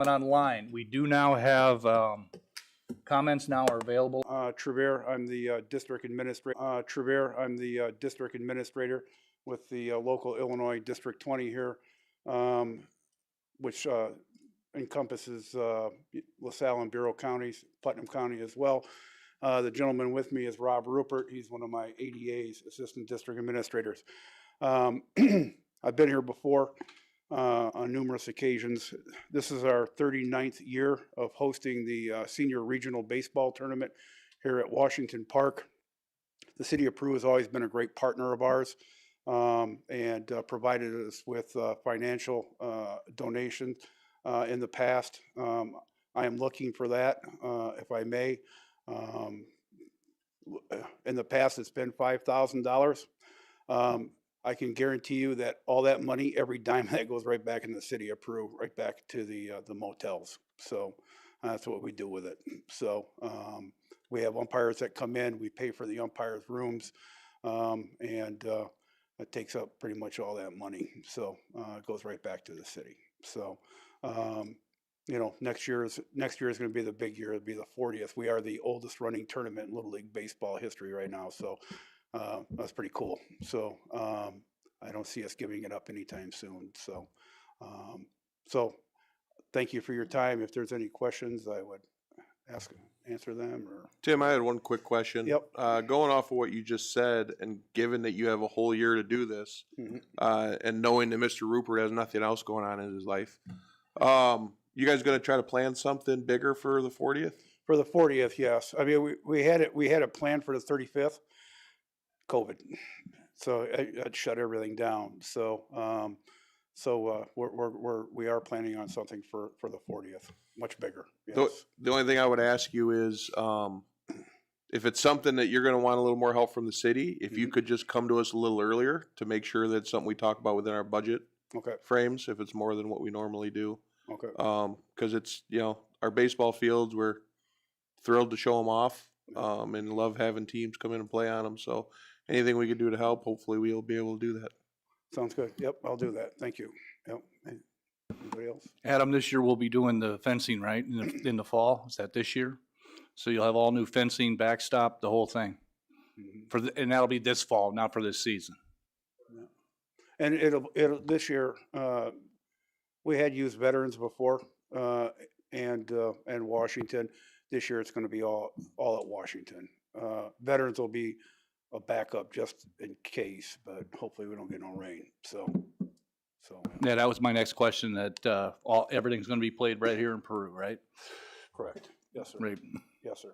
Online. We do now have comments now are available. Trevere, I'm the district administrator. With the local Illinois District 20 here, which encompasses LaSalle and Bureau counties, Putnam County as well. The gentleman with me is Rob Rupert. He's one of my ADA's, Assistant District Administrators. I've been here before on numerous occasions. This is our 39th year of hosting the Senior Regional Baseball Tournament here at Washington Park. The City of Peru has always been a great partner of ours and provided us with financial donations in the past. I am looking for that, if I may. In the past, it's been $5,000. I can guarantee you that all that money, every dime that goes right back in the City of Peru, right back to the motels. So that's what we do with it. So we have umpires that come in, we pay for the umpires' rooms, and it takes up pretty much all that money. So it goes right back to the city. So you know, next year is going to be the big year. It'll be the 40th. We are the oldest running tournament in Little League baseball history right now. So that's pretty cool. So I don't see us giving it up anytime soon. So so thank you for your time. If there's any questions, I would answer them. Or Tim, I had one quick question. Yep. Going off of what you just said, and given that you have a whole year to do this, and knowing that Mr. Rupert has nothing else going on in his life, you guys going to try to plan something bigger for the 40th? For the 40th, yes. I mean, we had it. We had a plan for the 35th. COVID, so it shut everything down. So we are planning on something for the 40th, much bigger. Yes. The only thing I would ask you is, if it's something that you're going to want a little more help from the city, if you could just come to us a little earlier to make sure that it's something we talk about within our budget frames, if it's more than what we normally do. Okay. Because it's, you know, our baseball fields, we're thrilled to show them off, and love having teams come in and play on them. So anything we can do to help, hopefully we'll be able to do that. Sounds good. Yep, I'll do that. Thank you. Yep. Anybody else? Adam, this year we'll be doing the fencing, right, in the fall. Is that this year? So you'll have all new fencing, backstop, the whole thing. And that'll be this fall, not for this season. Yeah. And it'll this year. We had used veterans before, and Washington. This year it's going to be all at Washington. Veterans will be a backup just in case, but hopefully we don't get no rain. So yeah, that was my next question. That everything's going to be played right here in Peru, right? Correct. Yes, sir. Right. Yes, sir.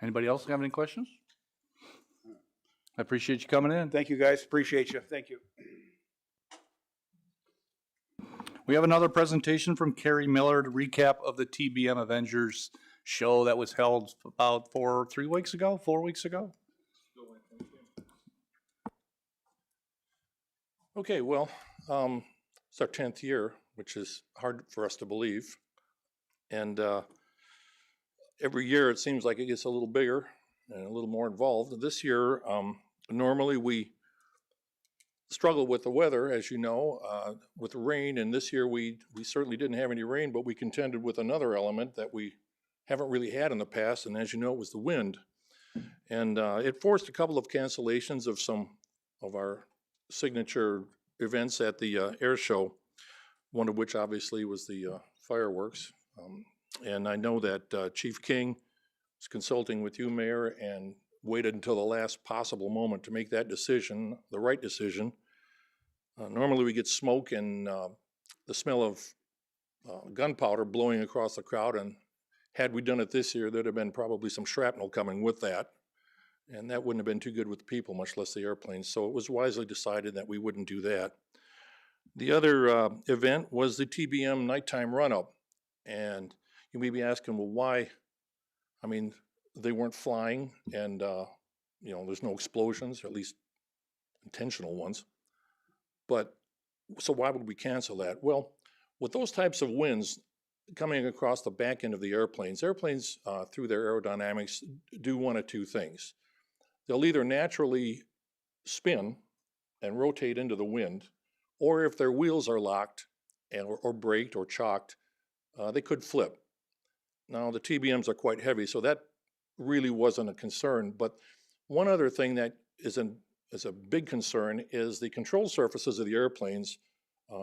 Anybody else have any questions? I appreciate you coming in. Thank you, guys. Appreciate you. Thank you. We have another presentation from Carrie Miller to recap of the TBM Avengers show that was held about 4 weeks ago. Okay, well, it's our 10th year, which is hard for us to believe. And every year it seems like it gets a little bigger and a little more involved. This year, normally we struggle with the weather, as you know, with rain, and this year we certainly didn't have any rain, but we contended with another element that we haven't really had in the past, and as you know, it was the wind. And it forced a couple of cancellations of some of our signature events at the air show, one of which obviously was the fireworks. And I know that Chief King was consulting with you, Mayor, and waited until the last possible moment to make that decision, the right decision. Normally we get smoke and the smell of gunpowder blowing across the crowd, and had we done it this year, there'd have been probably some shrapnel coming with that, and that wouldn't have been too good with the people, much less the airplanes. So it was wisely decided that we wouldn't do that. The other event was the TBM nighttime run-up, and you may be asking, well, why? I mean, they weren't flying, and you know, there's no explosions, or at least intentional ones. But so why would we cancel that? Well, with those types of winds coming across the back end of the airplanes through their aerodynamics do one of two things. They'll either naturally spin and rotate into the wind, or if their wheels are locked, or braked or chocked, they could flip. Now, the TBMs are quite heavy, so that really wasn't a concern. But one other thing that is a big concern is the control surfaces of the airplanes.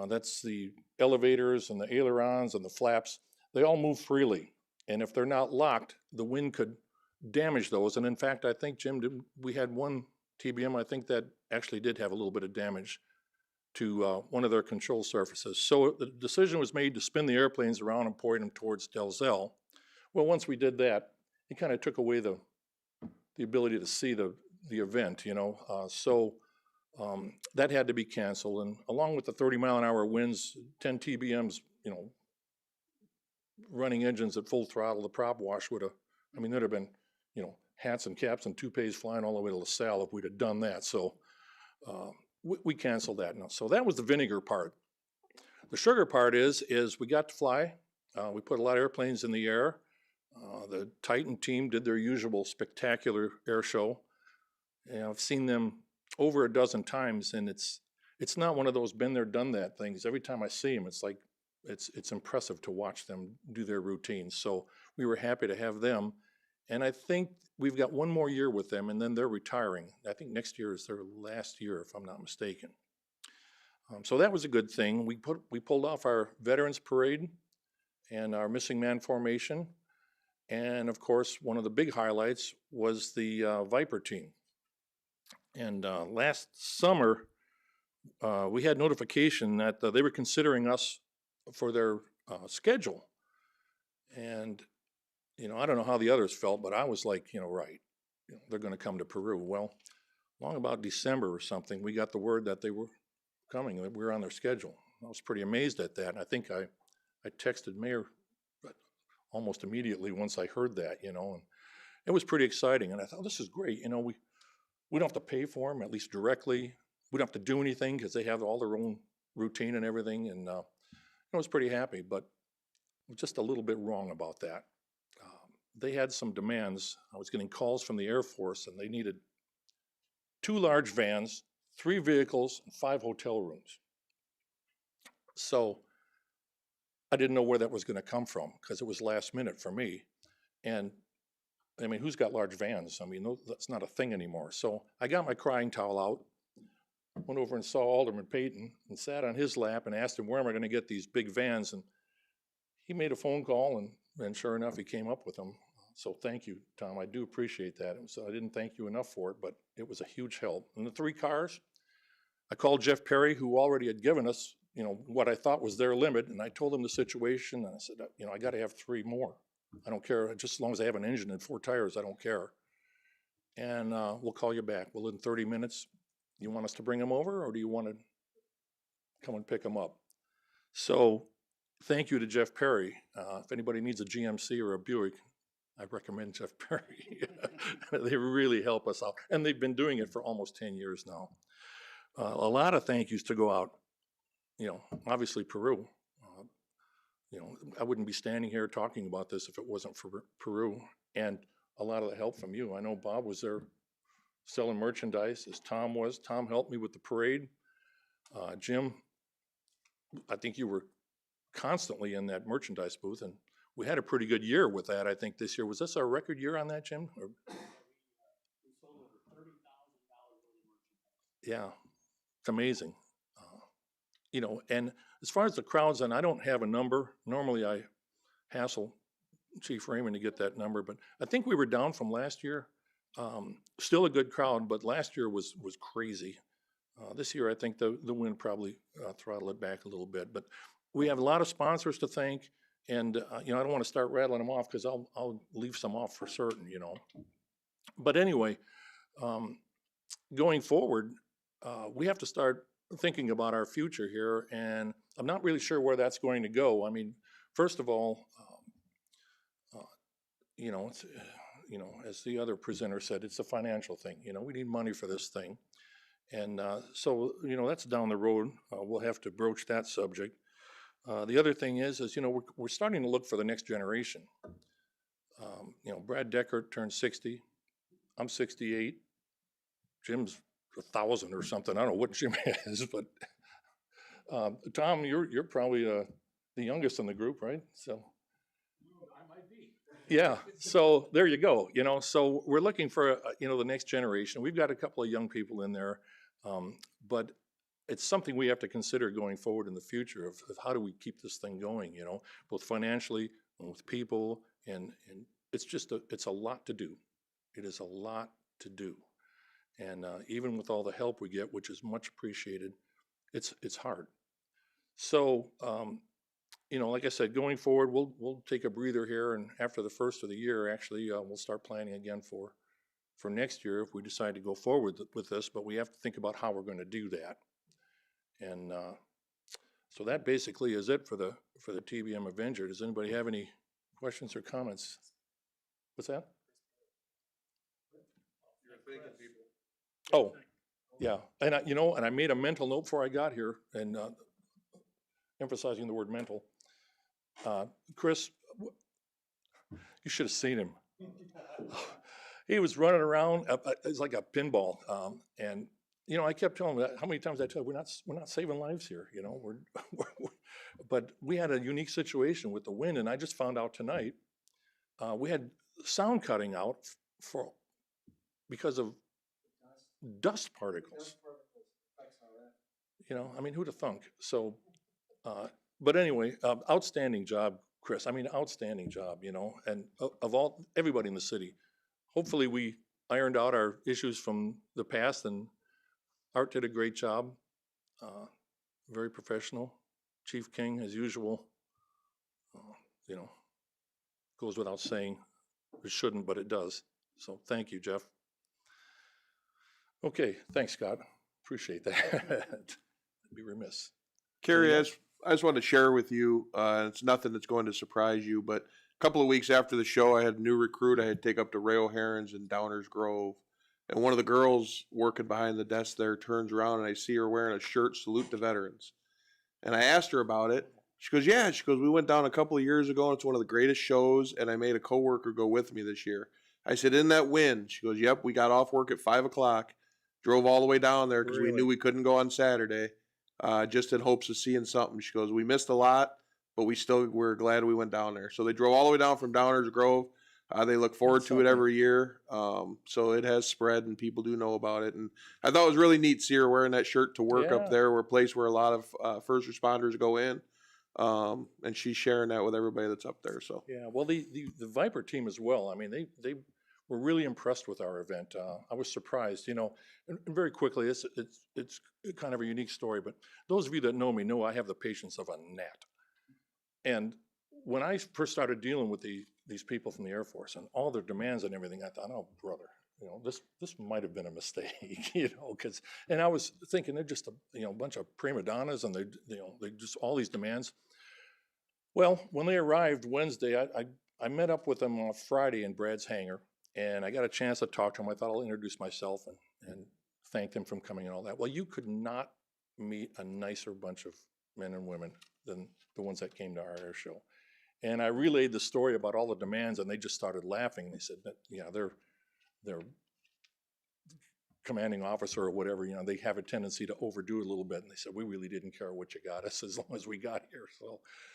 That's the elevators and the ailerons and the flaps. They all move freely. And if they're not locked, the wind could damage those. And in fact, I think, Jim, we had one TBM, I think that actually did have a little bit of damage to one of their control surfaces. So the decision was made to spin the airplanes around and point them towards Delzell. Well, once we did that, it kind of took away the ability to see the event, you know. That had to be canceled. And along with the 30-mile-an-hour winds, 10 TBMs, you know, running engines at full throttle, the prop wash would have, I mean, there'd have been, you know, hats and caps and toupees flying all the way to LaSalle if we'd have done that. So we canceled that. Now, so that was the vinegar part. The sugar part is we got to fly. We put a lot of airplanes in the air. The Titan team did their usual spectacular air show. And I've seen them over a dozen times, and it's not one of those been there, done that things. Every time I see them, it's like it's impressive to watch them do their routines. So we were happy to have them, and I think we've got one more year with them, and then they're retiring. I think next year is their last year, if I'm not mistaken. So that was a good thing. We pulled off our Veterans Parade and our Missing Man Formation. And of course, one of the big highlights was the Viper team. And last summer, we had notification that they were considering us for their schedule. And, you know, I don't know how the others felt, but I was like, you know, right, you know, they're going to come to Peru. Well, along about December or something, we got the word that they were coming, that we were on their schedule. I was pretty amazed at that. And I think I texted Mayor almost immediately once I heard that, you know, and it was pretty exciting. And I thought, this is great. You know, we don't have to pay for them, at least directly. We don't have to do anything because they have all their own routine and everything. And I was pretty happy, but just a little bit wrong about that. They had some demands. I was getting calls from the Air Force, and they needed 2 large vans, 3 vehicles, and 5 hotel rooms. So I didn't know where that was going to come from because it was last minute for me. And I mean, who's got large vans? I mean, that's not a thing anymore. So I got my crying towel out, went over and saw Alderman Payton and sat on his lap and asked him, where am I going to get these big vans? And he made a phone call, and sure enough, he came up with them. So thank you, Tom. I do appreciate that. I didn't thank you enough for it, but it was a huge help. And the 3 cars, I called Jeff Perry, who already had given us, you know, what I thought was their limit, and I told him the situation, and I said, you know, I got to have 3 more. I don't care, just as long as I have an engine and 4 tires, I don't care. And we'll call you back. Well, in 30 minutes, you want us to bring them over, or do you want to come and pick them up? So thank you to Jeff Perry. If anybody needs a GMC or a Buick, I recommend Jeff Perry. They really help us out. And they've been doing it for almost 10 years now. A lot of thank yous to go out. You know, obviously Peru. You know, I wouldn't be standing here talking about this if it wasn't for Peru. And a lot of the help from you. I know Bob was there selling merchandise, as Tom was. Tom helped me with the parade. Jim, I think you were constantly in that merchandise booth, and we had a pretty good year with that, I think, this year. Was this our record year on that, Jim? Or? We sold over $30,000 worth of merchandise. Yeah, it's amazing. You know, and as far as the crowds, and I don't have a number. Normally I hassle Chief Raymond to get that number, but I think we were down from last year. Still a good crowd, but last year was crazy. This year I think the wind probably throttled it back a little bit, but we have a lot of sponsors to thank, and you know, I don't want to start rattling them off because I'll leave some off for certain, you know. But anyway, going forward, we have to start thinking about our future here, and I'm not really sure where that's going to go. I mean, first of all, you know, it's, you know, as the other presenter said, it's a financial thing. You know, we need money for this thing, and so you know, that's down the road. We'll have to broach that subject. The other thing is you know, we're starting to look for the next generation. You know, Brad Deckert turned 60. I'm 68. Jim's 1,000 or something. I don't know what Jim is, but Tom, you're probably the youngest in the group, right? So. Yeah, so there you go, so we're looking for, the next generation. We've got a couple of young people in there, but it's something we have to consider going forward in the future of how do we keep this thing going, both financially and with people, and it's a lot to do. It is a lot to do. And even with all the help we get, which is much appreciated, it's hard. So, like I said, going forward, we'll take a breather here, and after the first of the year, actually, we'll start planning again for next year if we decide to go forward with this. But we have to think about how we're going to do that. And so that basically is it for the TBM Avenger. Does anybody have any questions or comments? What's that? Oh, yeah, and I made a mental note before I got here, and emphasizing the word mental. Chris, you should have seen him. He was running around. It's like a pinball, and I kept telling him, how many times I tell you, we're not saving lives here. But we had a unique situation with the wind, and I just found out tonight we had sound cutting out because of dust particles. Who'd have thunk? So, but anyway, outstanding job, Chris. Outstanding job, and of everybody in the city. Hopefully we ironed out our issues from the past, and Art did a great job. Very professional. Chief King, as usual, goes without saying. It shouldn't, but it does. So thank you, Jeff. Okay, thanks, Scott. Appreciate that. I'd be remiss. Carrie, I just wanted to share with you, it's nothing that's going to surprise you, but a couple of weeks after the show, I had a new recruit I had to take up to Ray O'Haron's in Downers Grove. And one of the girls working behind the desk there turns around, and I see her wearing a shirt, Salute the Veterans. And I asked her about it. She goes, yeah. She goes, we went down a couple of years ago, and it's one of the greatest shows, and I made a coworker go with me this year. I said, in that wind? She goes, yep, we got off work at 5 o'clock, drove all the way down there because we knew we couldn't go on Saturday, just in hopes of seeing something. She goes, we missed a lot, but we're glad we went down there. So they drove all the way down from Downers Grove. They look forward to it every year. So it has spread, and people do know about it. And I thought it was really neat to see her wearing that shirt to work up there. We're a place where a lot of first responders go in. And she's sharing that with everybody that's up there. So yeah, well, the Viper team as well. They were really impressed with our event. I was surprised, and very quickly, it's kind of a unique story. But those of you that know me know I have the patience of a gnat. And when I first started dealing with these people from the Air Force and all their demands and everything, I thought, oh brother, this might have been a mistake, and I was thinking they're just a bunch of prima donnas, and they just all these demands. Well, when they arrived Wednesday, I met up with them on Friday in Brad's hangar, and I got a chance to talk to them. I thought I'll introduce myself and thank them for coming and all that. Well, you could not meet a nicer bunch of men and women than the ones that came to our air show. And I relayed the story about all the demands, and they just started laughing. They said, yeah, they're commanding officer or whatever, they have a tendency to overdo it a little bit. And they said, we really didn't care what you got us as long as we got here.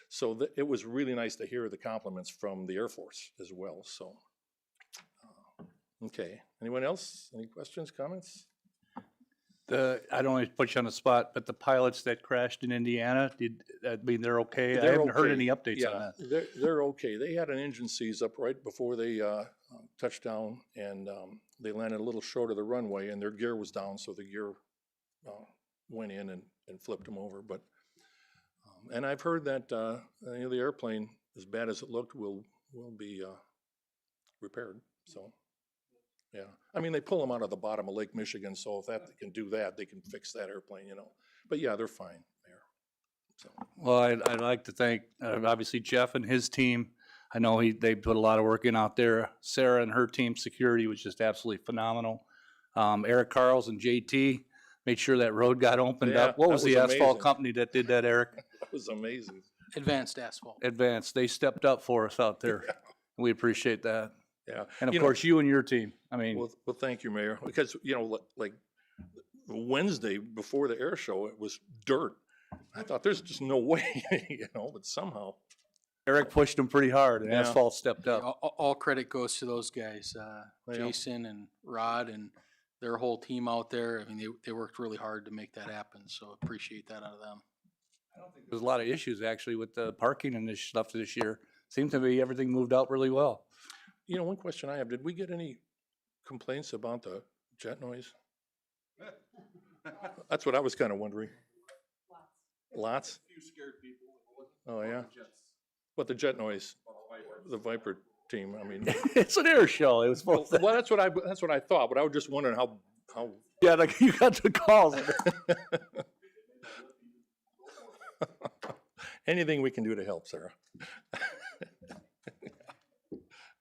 So it was really nice to hear the compliments from the Air Force as well. So, okay. Anyone else? Any questions, comments? I don't want to put you on the spot, but the pilots that crashed in Indiana, they're okay? I haven't heard any updates on that. They're okay. They had an engine seize up right before they touched down, and they landed a little short of the runway, and their gear was down, so the gear went in and flipped them over. But and I've heard that the airplane, as bad as it looked, will be repaired. So. Yeah, they pull them out of the bottom of Lake Michigan, so if they can do that, they can fix that airplane, But yeah, they're fine there. So. Well, I'd like to thank, obviously, Jeff and his team. I know they put a lot of work in out there. Sarah and her team, security, was just absolutely phenomenal. Eric Carls and JT made sure that road got opened up. What was the asphalt company that did that, Eric? That was amazing. Advanced Asphalt. Advanced. They stepped up for us out there. Yeah. We appreciate that. Yeah, and of course you and your team. Well, thank you, Mayor. Because like Wednesday before the air show, it was dirt, I thought there's just no way, but somehow. Eric pushed them pretty hard and Yeah. asphalt stepped up. All credit goes to those guys, Yeah. Jason and Rod and their whole team out there. I mean, they worked really hard to make that happen, so appreciate that out of them. There's a lot of issues actually with the parking and this stuff this year. Seems to be everything moved out really well. One question I have, did we get any complaints about the jet noise? That's what I was kind of wondering. Lots? A few scared people. Oh, yeah. What, the jet noise? The Viper team, I mean. It's an air show. It was supposed to. Well, that's what I thought, but I was just wondering how. Yeah, like you got the calls. Anything we can do to help, Sarah.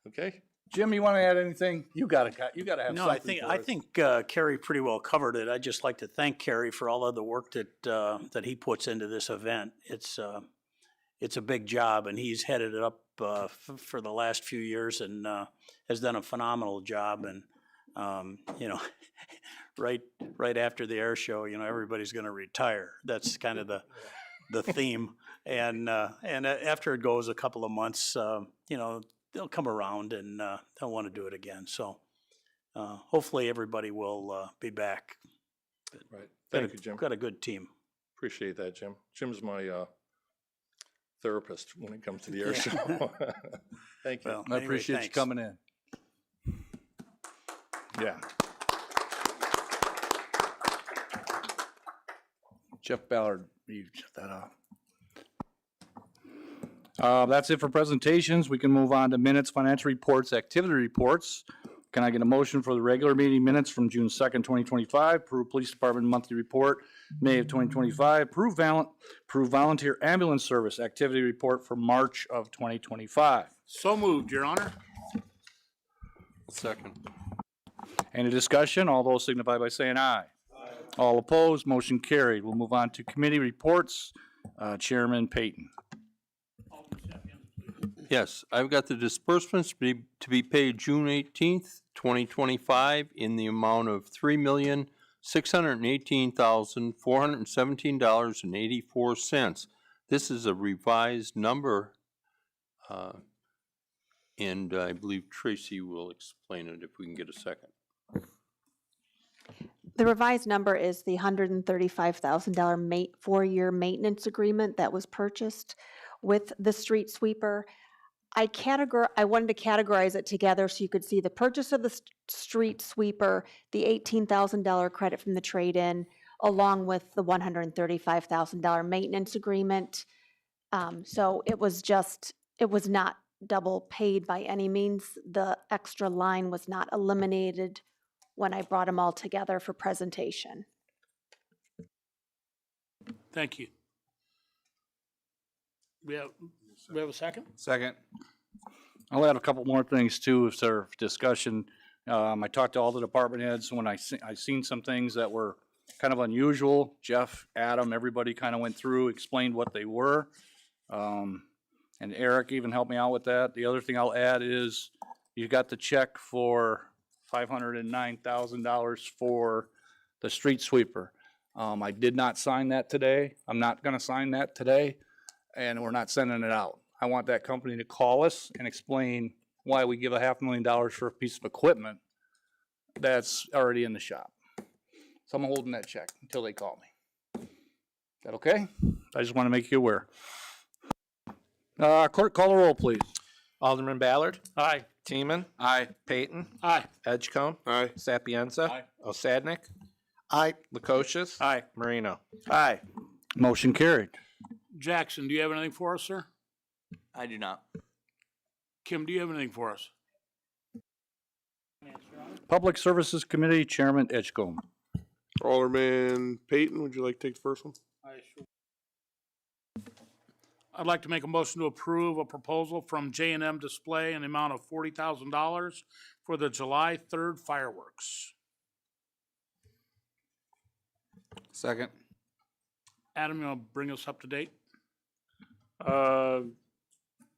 Okay? Jim, you want to add anything? You gotta have No, something. I think Kerry pretty well covered it. I'd just like to thank Kerry for all of the work that he puts into this event. It's a big job, and he's headed it up for the last few years and has done a phenomenal job. And right after the air show, everybody's going to retire. That's kind of the theme. And after it goes a couple of months, they'll come around and they'll want to do it again. So hopefully everybody will be back. Right. Thank you, Jim. Got a good team. Appreciate that, Jim. Jim's my therapist when it comes to the air show. Thank you. Well, I anyway, appreciate thanks. you coming in. Yeah. Jeff Ballard, you shut that off. That's it for presentations. We can move on to minutes, financial reports, activity reports. Can I get a motion for the regular meeting minutes from June 2nd, 2025? Peru Police Department monthly report, May of 2025. Peru Volunteer Ambulance Service activity report for March of 2025. So moved, Your Honor. Second. Any discussion? All those signify by saying aye. All opposed, motion carried. We'll move on to committee reports. Chairman Payton. Yes, I've got the disbursements to be paid June 18th, 2025 in the amount of $3,618,417.84. This is a revised number, and I believe Tracy will explain it if we can get a second. The revised number is the $135,000 four-year maintenance agreement that was purchased with the street sweeper. I wanted to categorize it together so you could see the purchase of the street sweeper, the $18,000 credit from the trade-in, along with the $135,000 maintenance agreement. So it was not double paid by any means. The extra line was not eliminated when I brought them all together for presentation. Thank you. We have a second? Second. I'll add a couple more things too, if there's discussion. I talked to all the department heads when I seen some things that were kind of unusual. Jeff, Adam, everybody kind of went through, explained what they were. And Eric even helped me out with that. The other thing I'll add is you got the check for $509,000 for the street sweeper. I did not sign that today. I'm not gonna sign that today, and we're not sending it out. I want that company to call us and explain why we give $500,000 for a piece of equipment that's already in the shop. So I'm holding that check until they call me. Is that okay? I just want to make you aware. Clerk, call the roll, please. Alderman Ballard. Aye. Teeman. Aye. Payton. Aye. Edgecombe. Aye. Sapienza. Aye. Osadnik. Aye. Lukosius. Aye. Marino. Aye. Motion carried. Jackson, do you have anything for us, sir? I do not. Kim, do you have anything for us? Public Services Committee, Chairman Edgecombe. Alderman Payton, would you like to take the first one? I'd like to make a motion to approve a proposal from J&M Display in the amount of $40,000 for the July 3rd fireworks. Second. Adam, you want to bring us up to date?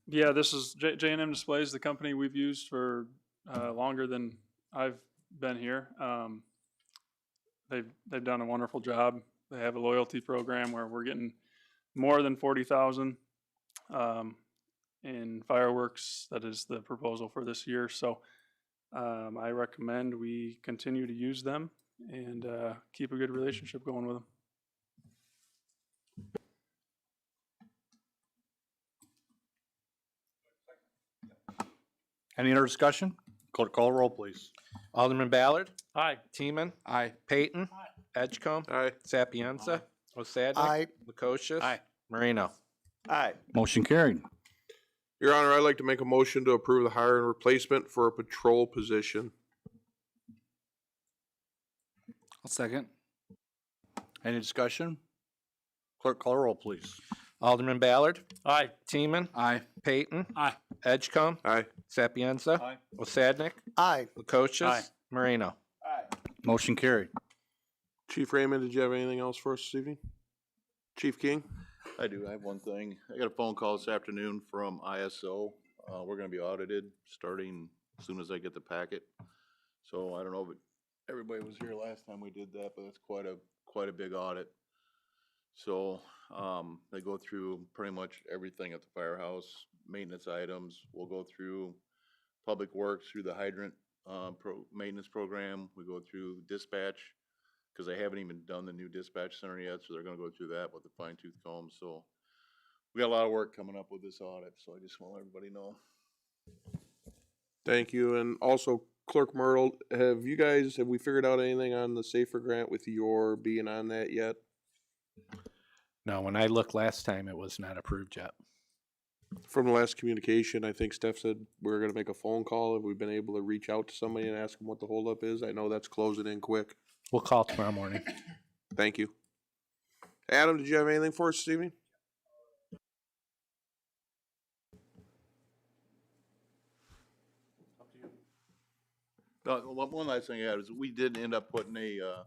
Yeah, this is J&M Displays, the company we've used for longer than I've been here. They've done a wonderful job. They have a loyalty program where we're getting more than 40,000 in fireworks. That is the proposal for this year. So I recommend we continue to use them and keep a good relationship going with them. Any other discussion? Clerk, call the roll, please. Alderman Ballard. Aye. Teeman. Aye. Payton. Edgecombe. Aye. Sapienza. Osadnik. Aye. Lukosius. Aye. Marino. Aye. Motion carried. Your Honor, I'd like to make a motion to approve the hire and replacement for a patrol position. I'll second. Any discussion? Clerk, call the roll, please. Alderman Ballard. Aye. Teeman. Aye. Payton. Aye. Edgecombe. Aye. Sapienza. Aye. Osadnik. Aye. Lukosius. Aye. Marino. Motion carried. Chief Raymond, did you have anything else for us this evening? Chief King? I do. I have one thing. I got a phone call this afternoon from ISO. We're gonna be audited starting as soon as I get the packet. So I don't know if everybody was here last time we did that, but it's quite a big audit. So, they go through pretty much everything at the firehouse, maintenance items. We'll go through public works, through the hydrant, maintenance program. We go through dispatch, cause they haven't even done the new dispatch center yet, so they're gonna go through that with a fine tooth comb. So we got a lot of work coming up with this audit, so I just want everybody to know. Thank you. And also Clerk Myrtle, have we figured out anything on the SAFER grant with your being on that yet? No, when I looked last time, it was not approved yet. From the last communication, I think Steph said we were gonna make a phone call. Have we been able to reach out to somebody and ask them what the holdup is? I know that's closing in quick. We'll call tomorrow morning. Thank you. Adam, did you have anything for us this evening? One last thing I had is we did end up putting a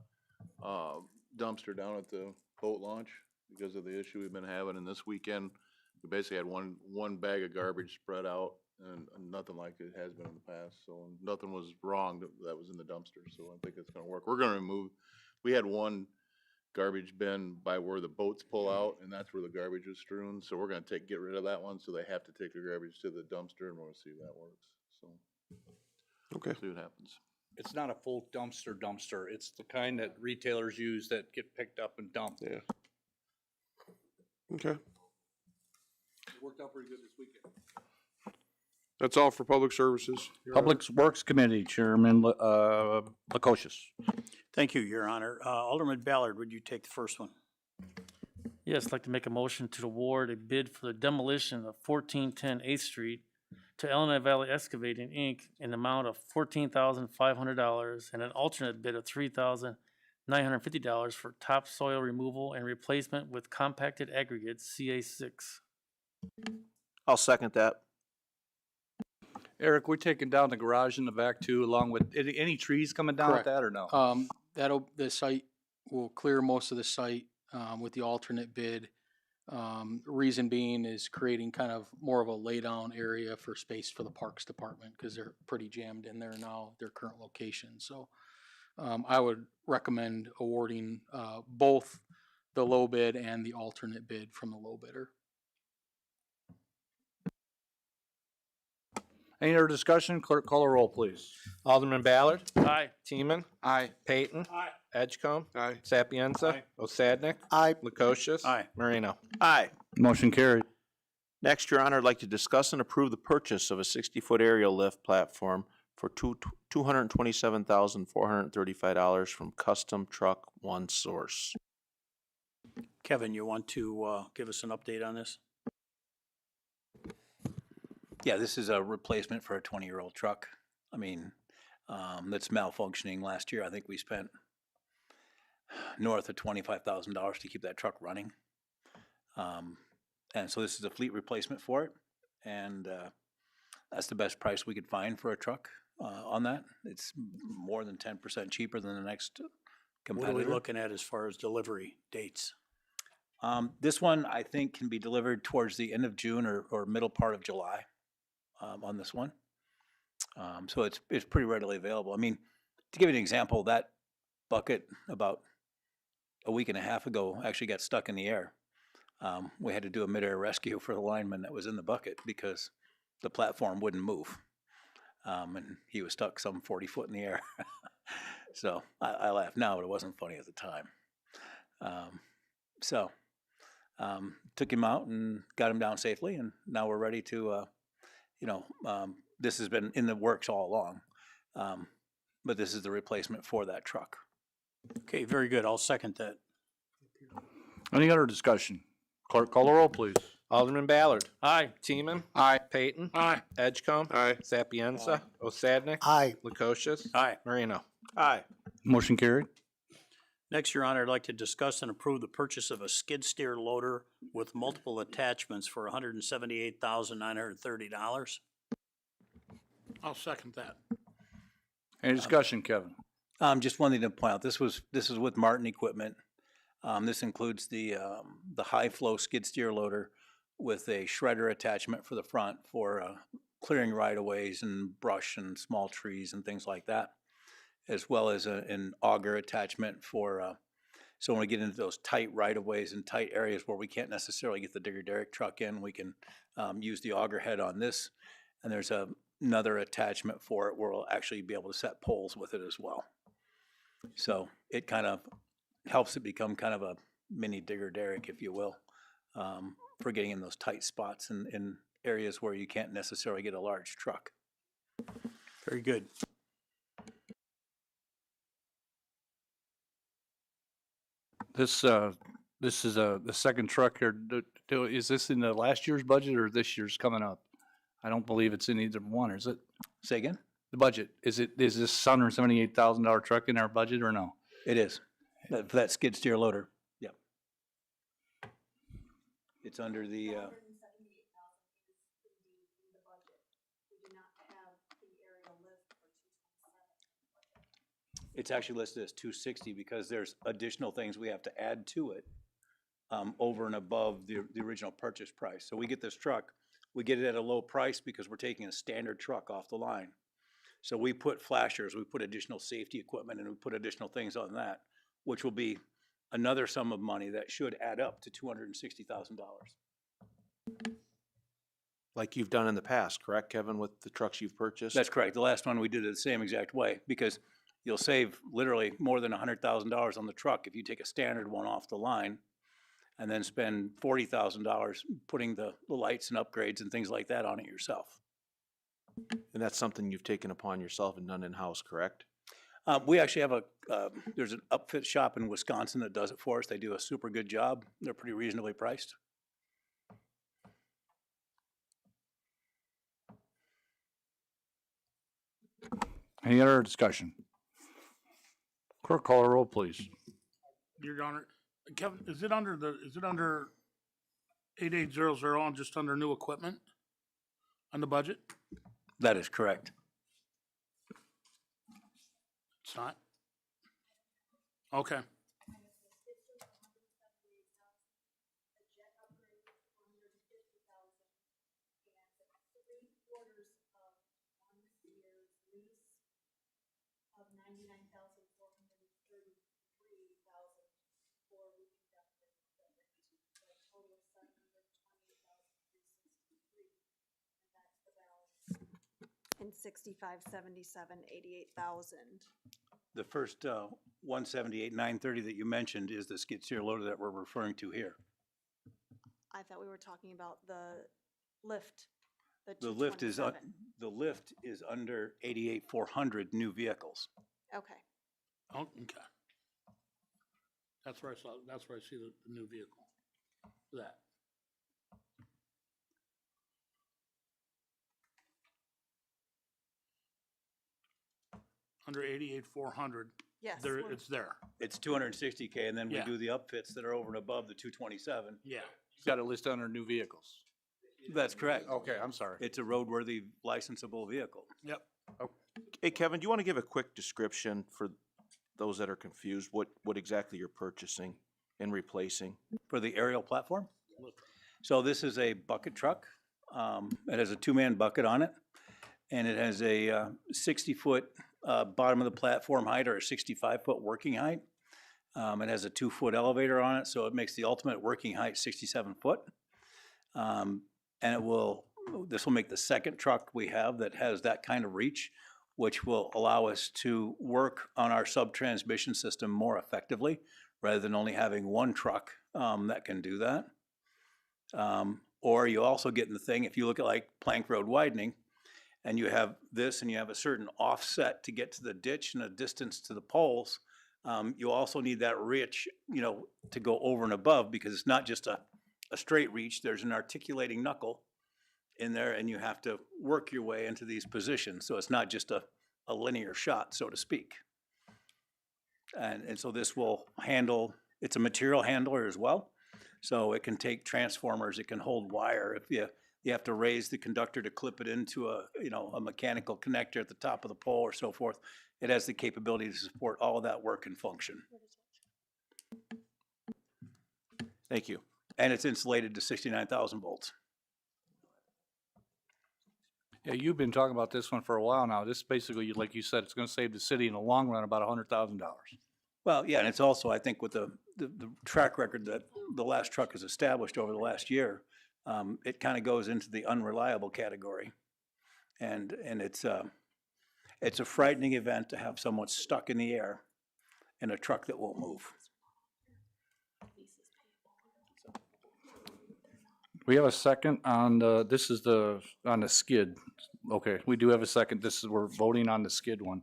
dumpster down at the boat launch because of the issue we've been having. And this weekend, we basically had one bag of garbage spread out and nothing like it has been in the past. So nothing was wrong that was in the dumpster. So I think it's gonna work. We're gonna remove, we had one garbage bin by where the boats pull out, and that's where the garbage was strewn. So we're gonna get rid of that one. So they have to take their garbage to the dumpster, and we'll see if that works. So Okay. see what happens. It's not a full dumpster. It's the kind that retailers use that get picked up and dumped. Yeah. Okay. It worked out pretty good this weekend. That's all for public services. Your Public Works Committee, Chairman Lukosius. Thank you, Your Honor. Alderman Ballard, would you take the first one? Yes, I'd like to make a motion to award a bid for the demolition of 1410 8th Street to Illinois Valley Excavating, Inc. in the amount of $14,500 and an alternate bid of $3,950 for topsoil removal and replacement with compacted aggregates CA6. I'll second that. Eric, we're taking down the garage in the back too, along with, any trees coming down with Correct. that or no? The site will clear most of the site, with the alternate bid. Reason being is creating kind of more of a laydown area for space for the Parks Department, because they're pretty jammed in there now, their current location. So, I would recommend awarding, both the low bid and the alternate bid from the low bidder. Any other discussion? Clerk, call a roll, please. Alderman Ballard. Aye. Teeman. Aye. Payton. Aye. Edgecombe. Aye. Sapienza. Aye. Osadnik. Aye. Lukosius. Aye. Marino. Aye. Motion carried. Next, Your Honor, I'd like to discuss and approve the purchase of a 60-foot aerial lift platform for $227,435 from Custom Truck One Source. Kevin, you want to give us an update on this? Yeah, this is a replacement for a 20-year-old truck. I mean, that's malfunctioning. Last year, I think we spent north of $25,000 to keep that truck running. And so this is a fleet replacement for it. And that's the best price we could find for a truck on that. It's more than 10% cheaper than the next competitor. What are we looking at as far as delivery dates? This one, I think, can be delivered towards the end of June or middle part of July. On this one. So it's pretty readily available. I mean, to give you an example, that bucket about a week and a half ago actually got stuck in the air. We had to do a midair rescue for the lineman that was in the bucket because the platform wouldn't move. And he was stuck some 40 foot in the air. So I laugh now, but it wasn't funny at the time. Took him out and got him down safely, and now we're ready to, this has been in the works all along. But this is the replacement for that truck. Okay, very good. I'll second that. Any other discussion? Clerk, call the roll, please. Alderman Ballard. Aye. Teeman. Aye. Payton. Aye. Edgecombe. Aye. Sapienza. Osadnik. Aye. Lukosius. Aye. Marino. Aye. Motion carried. Next, Your Honor, I'd like to discuss and approve the purchase of a skid steer loader with multiple attachments for $178,930. I'll second that. Any discussion, Kevin? Just one thing to point out, this is with Martin Equipment. This includes the high flow skid steer loader with a shredder attachment for the front for clearing right of ways and brush and small trees and things like that, as well as an auger attachment for, so when we get into those tight right of ways and tight areas where we can't necessarily get the digger derrick truck in, we can use the auger head on this. And there's another attachment for it where we'll actually be able to set poles with it as well. So it kind of helps it become kind of a mini digger derrick, if you will, for getting in those tight spots in areas where you can't necessarily get a large truck. Very good. This is the second truck here. Is this in the last year's budget or this year's coming up? I don't believe it's in either one, is it? Say again? The budget, is this $178,000 truck in our budget or no? It is, for that skid steer loader, yeah. It's under the, it's actually listed as 260 because there's additional things we have to add to it over and above the original purchase price. So we get this truck, we get it at a low price because we're taking a standard truck off the line. So we put flashers, we put additional safety equipment, and we put additional things on that, which will be another sum of money that should add up to $260,000. Like you've done in the past, correct, Kevin, with the trucks you've purchased? That's correct. The last one we did it the same exact way because you'll save literally more than $100,000 on the truck if you take a standard one off the line and then spend $40,000 putting the lights and upgrades and things like that on it yourself. And that's something you've taken upon yourself and done in-house, correct? We actually have there's an upfit shop in Wisconsin that does it for us. They do a super good job. They're pretty reasonably priced. Any other discussion? Clerk, call the roll, please. Your Honor, Kevin, is it under 8800 on just under new equipment on the budget? That is correct. It's not? Okay. And 88,000. The first 178,930 that you mentioned is the skid steer loader that we're referring to here. I thought we were talking about the lift. The lift is under 88,400 new vehicles. Okay. Oh, okay. That's where I see the new vehicle. That. Under 88,400. Yes. It's there. It's 260K, and then we Yeah. do the upfits that are over and above the 227. Yeah. You've got a list under new vehicles. That's correct. Okay, I'm sorry. It's a roadworthy licensable vehicle. Yep. Hey, Kevin, do you want to give a quick description for those that are confused, what exactly you're purchasing and replacing? For the aerial platform? So this is a bucket truck. It has a two-man bucket on it, and it has a 60-foot bottom of the platform height or a 65-foot working height. It has a 2-foot elevator on it, so it makes the ultimate working height 67 foot. And this will make the second truck we have that has that kind of reach, which will allow us to work on our sub-transmission system more effectively, rather than only having one truck that can do that. Or you also get in the thing, if you look at like Plank Road widening, and you have this and you have a certain offset to get to the ditch and a distance to the poles, you also need that reach, to go over and above, because it's not just a straight reach, there's an articulating knuckle in there, and you have to work your way into these positions. So it's not just a linear shot, so to speak. And so this will handle, it's a material handler as well. So it can take transformers, it can hold wire. If you have to raise the conductor to clip it into a mechanical connector at the top of the pole or so forth, it has the capability to support all of that work and function. Thank you. And it's insulated to 69,000 volts. Yeah, you've been talking about this one for a while now. This basically, like you said, it's gonna save the city in the long run about $100,000. Well, yeah, and it's also, I think, with the track record that the last truck has established over the last year, it kind of goes into the unreliable category. And it's a frightening event to have someone stuck in the air in a truck that won't move. We have a second on this is on the skid. Okay, we do have a second. We're voting on the skid one.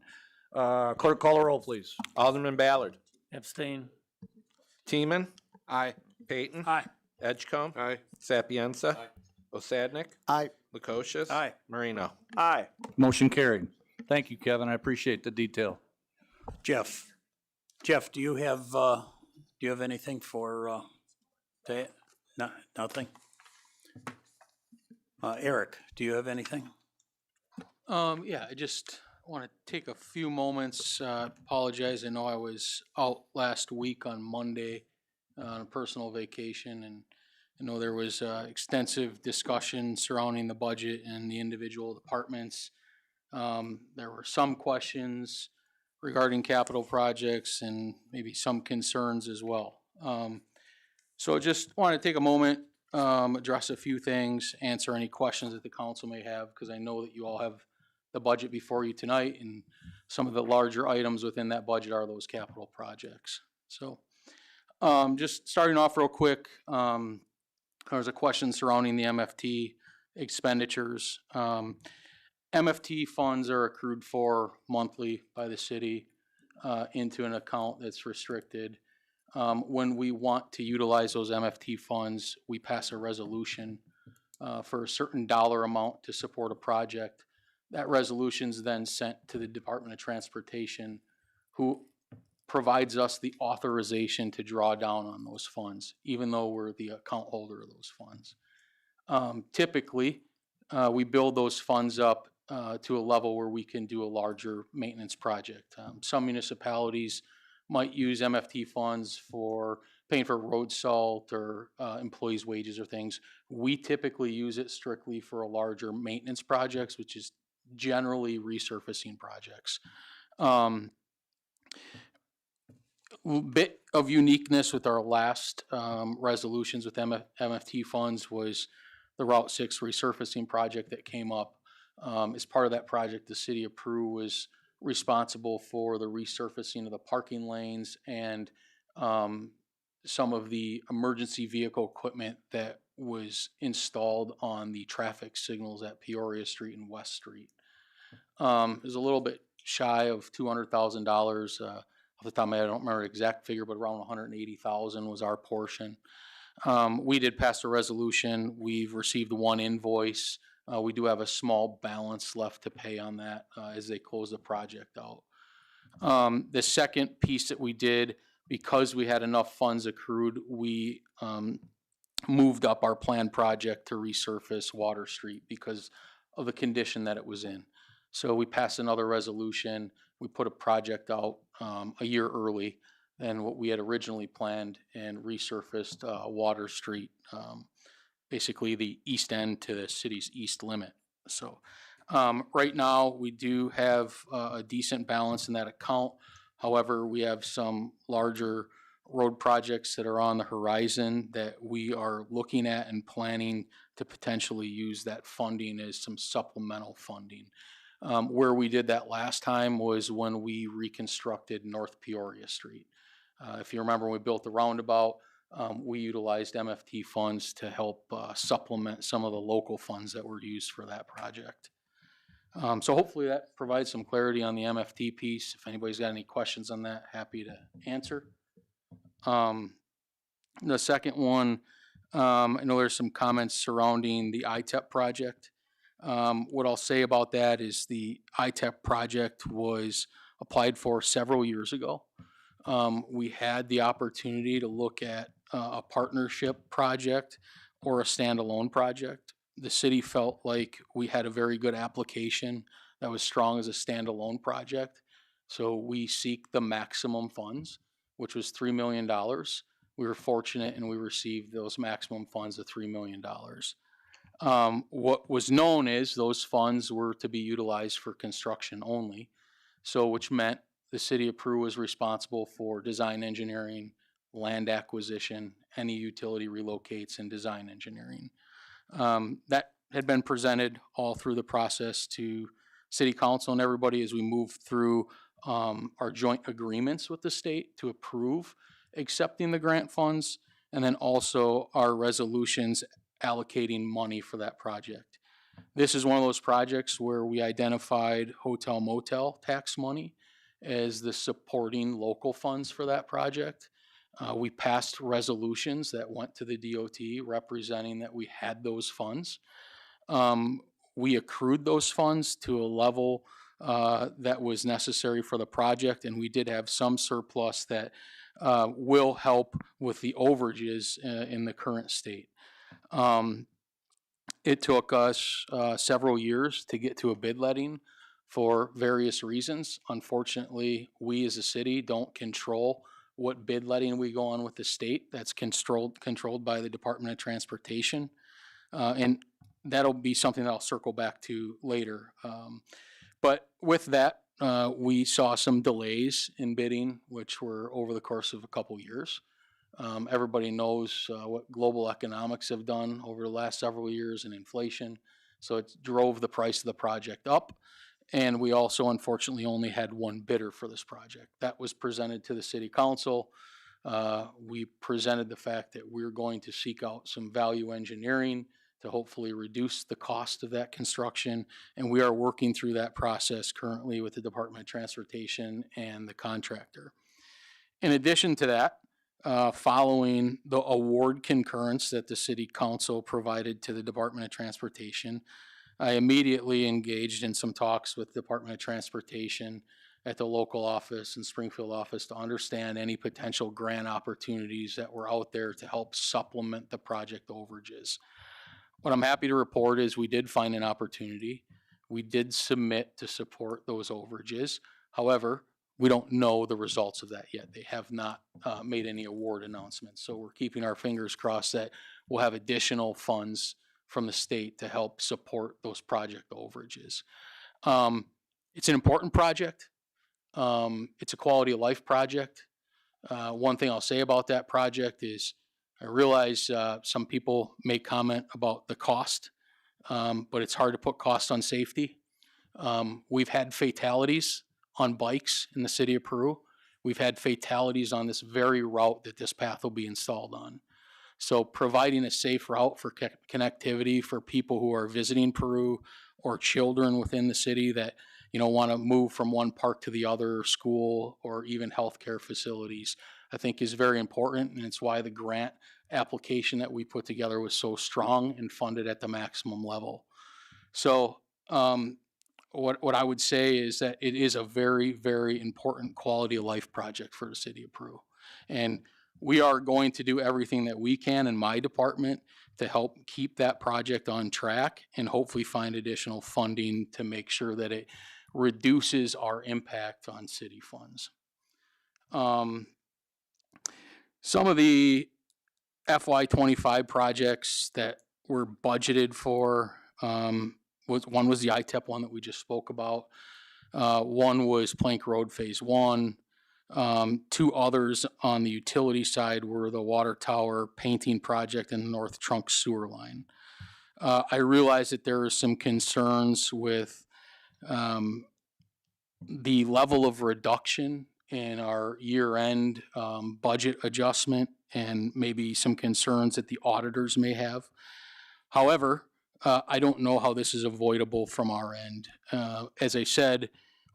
Clerk, call a roll, please. Alderman Ballard. Abstain. Teeman. Aye. Payton. Aye. Edgecombe. Aye. Sapienza. Osadnik. Aye. Lukosius. Aye. Marino. Aye. Motion carried. Thank you, Kevin. I appreciate the detail. Jeff, do you have anything for, no, nothing? Eric, do you have anything? Yeah, I just want to take a few moments, apologize. I know I was out last week on Monday on a personal vacation, and I know there was extensive discussion surrounding the budget and the individual departments. There were some questions regarding capital projects and maybe some concerns as well. So just want to take a moment, address a few things, answer any questions that the council may have, because I know that you all have the budget before you tonight, and some of the larger items within that budget are those capital projects. So just starting off real quick, there was a question surrounding the MFT expenditures. MFT funds are accrued for monthly by the city into an account that's restricted. When we want to utilize those MFT funds, we pass a resolution for a certain dollar amount to support a project. That resolution is then sent to the Department of Transportation, who provides us the authorization to draw down on those funds, even though we're the account holder of those funds. Typically, we build those funds up to a level where we can do a larger maintenance project. Some municipalities might use MFT funds for paying for road salt or employees' wages or things. We typically use it strictly for a larger maintenance projects, which is generally resurfacing projects. Bit of uniqueness with our last resolutions with MFT funds was the Route 6 resurfacing project that came up. As part of that project, the city of Peru was responsible for the resurfacing of the parking lanes and some of the emergency vehicle equipment that was installed on the traffic signals at Peoria Street and West Street. It was a little bit shy of $200,000. Off the top of my head, I don't remember the exact figure, but around $180,000 was our portion. We did pass a resolution. We've received one invoice. We do have a small balance left to pay on that as they close the project out. The second piece that we did, because we had enough funds accrued, we moved up our planned project to resurface Water Street because of the condition that it was in. So we passed another resolution. We put a project out a year early than what we had originally planned and resurfaced Water Street, basically the east end to the city's east limit. So right now we do have a decent balance in that account. However, we have some larger road projects that are on the horizon that we are looking at and planning to potentially use that funding as some supplemental funding. Where we did that last time was when we reconstructed North Peoria Street. If you remember, when we built the roundabout, we utilized MFT funds to help supplement some of the local funds that were used for that project. So hopefully that provides some clarity on the MFT piece. If anybody's got any questions on that, happy to answer. The second one, I know there's some comments surrounding the ITEP project. What I'll say about that is the ITEP project was applied for several years ago. We had the opportunity to look at a partnership project or a standalone project. The city felt like we had a very good application that was strong as a standalone project. So we seek the maximum funds, which was $3 million. We were fortunate and we received those maximum funds of $3 million. What was known is those funds were to be utilized for construction only. So which meant the city of Peru was responsible for design engineering, land acquisition, any utility relocates, and design engineering. That had been presented all through the process to city council and everybody as we moved through our joint agreements with the state to approve accepting the grant funds, and then also our resolutions allocating money for that project. This is one of those projects where we identified hotel motel tax money as the supporting local funds for that project. We passed resolutions that went to the DOT representing that we had those funds. We accrued those funds to a level that was necessary for the project, and we did have some surplus that will help with the overages in the current state. It took us several years to get to a bid letting for various reasons. Unfortunately, we as a city don't control what bid letting we go on with the state. That's controlled by the Department of Transportation. And that'll be something that I'll circle back to later. But with that, we saw some delays in bidding, which were over the course of a couple years. Everybody knows what global economics have done over the last several years and inflation. So it drove the price of the project up. And we also unfortunately only had one bidder for this project. That was presented to the city council. We presented the fact that we're going to seek out some value engineering to hopefully reduce the cost of that construction. And we are working through that process currently with the Department of Transportation and the contractor. In addition to that, following the award concurrence that the city council provided to the Department of Transportation, I immediately engaged in some talks with the Department of Transportation at the local office and Springfield office to understand any potential grant opportunities that were out there to help supplement the project overages. What I'm happy to report is we did find an opportunity. We did submit to support those overages. However, we don't know the results of that yet. They have not made any award announcements. So we're keeping our fingers crossed that we'll have additional funds from the state to help support those project overages. It's an important project. It's a quality of life project. One thing I'll say about that project is I realize some people may comment about the cost, but it's hard to put cost on safety. We've had fatalities on bikes in the city of Peru. We've had fatalities on this very route that this path will be installed on. So providing a safe route for connectivity for people who are visiting Peru or children within the city that want to move from one park to the other, school, or even healthcare facilities, I think is very important. And it's why the grant application that we put together was so strong and funded at the maximum level. So what I would say is that it is a very, very important quality of life project for the city of Peru. And we are going to do everything that we can in my department to help keep that project on track and hopefully find additional funding to make sure that it reduces our impact on city funds. Some of the FY25 projects that were budgeted for, one was the ITEP one that we just spoke about. One was Plank Road Phase 1. Two others on the utility side were the water tower painting project and the North Trunk sewer line. I realize that there are some concerns with the level of reduction in our year-end budget adjustment and maybe some concerns that the auditors may have. However, I don't know how this is avoidable from our end. As I said,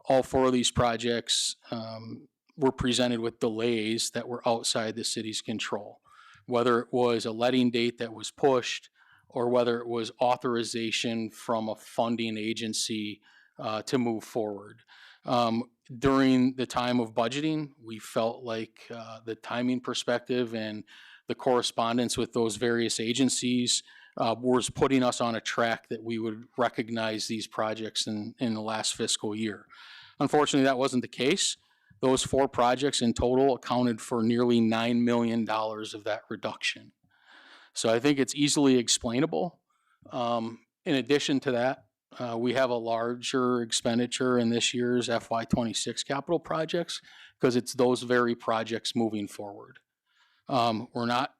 all four of these projects were presented with delays that were outside the city's control, whether it was a letting date that was pushed or whether it was authorization from a funding agency to move forward. During the time of budgeting, we felt like the timing perspective and the correspondence with those various agencies was putting us on a track that we would recognize these projects in the last fiscal year. Unfortunately, that wasn't the case. Those four projects in total accounted for nearly $9 million of that reduction. So I think it's easily explainable. In addition to that, we have a larger expenditure in this year's FY26 capital projects because it's those very projects moving forward. We're not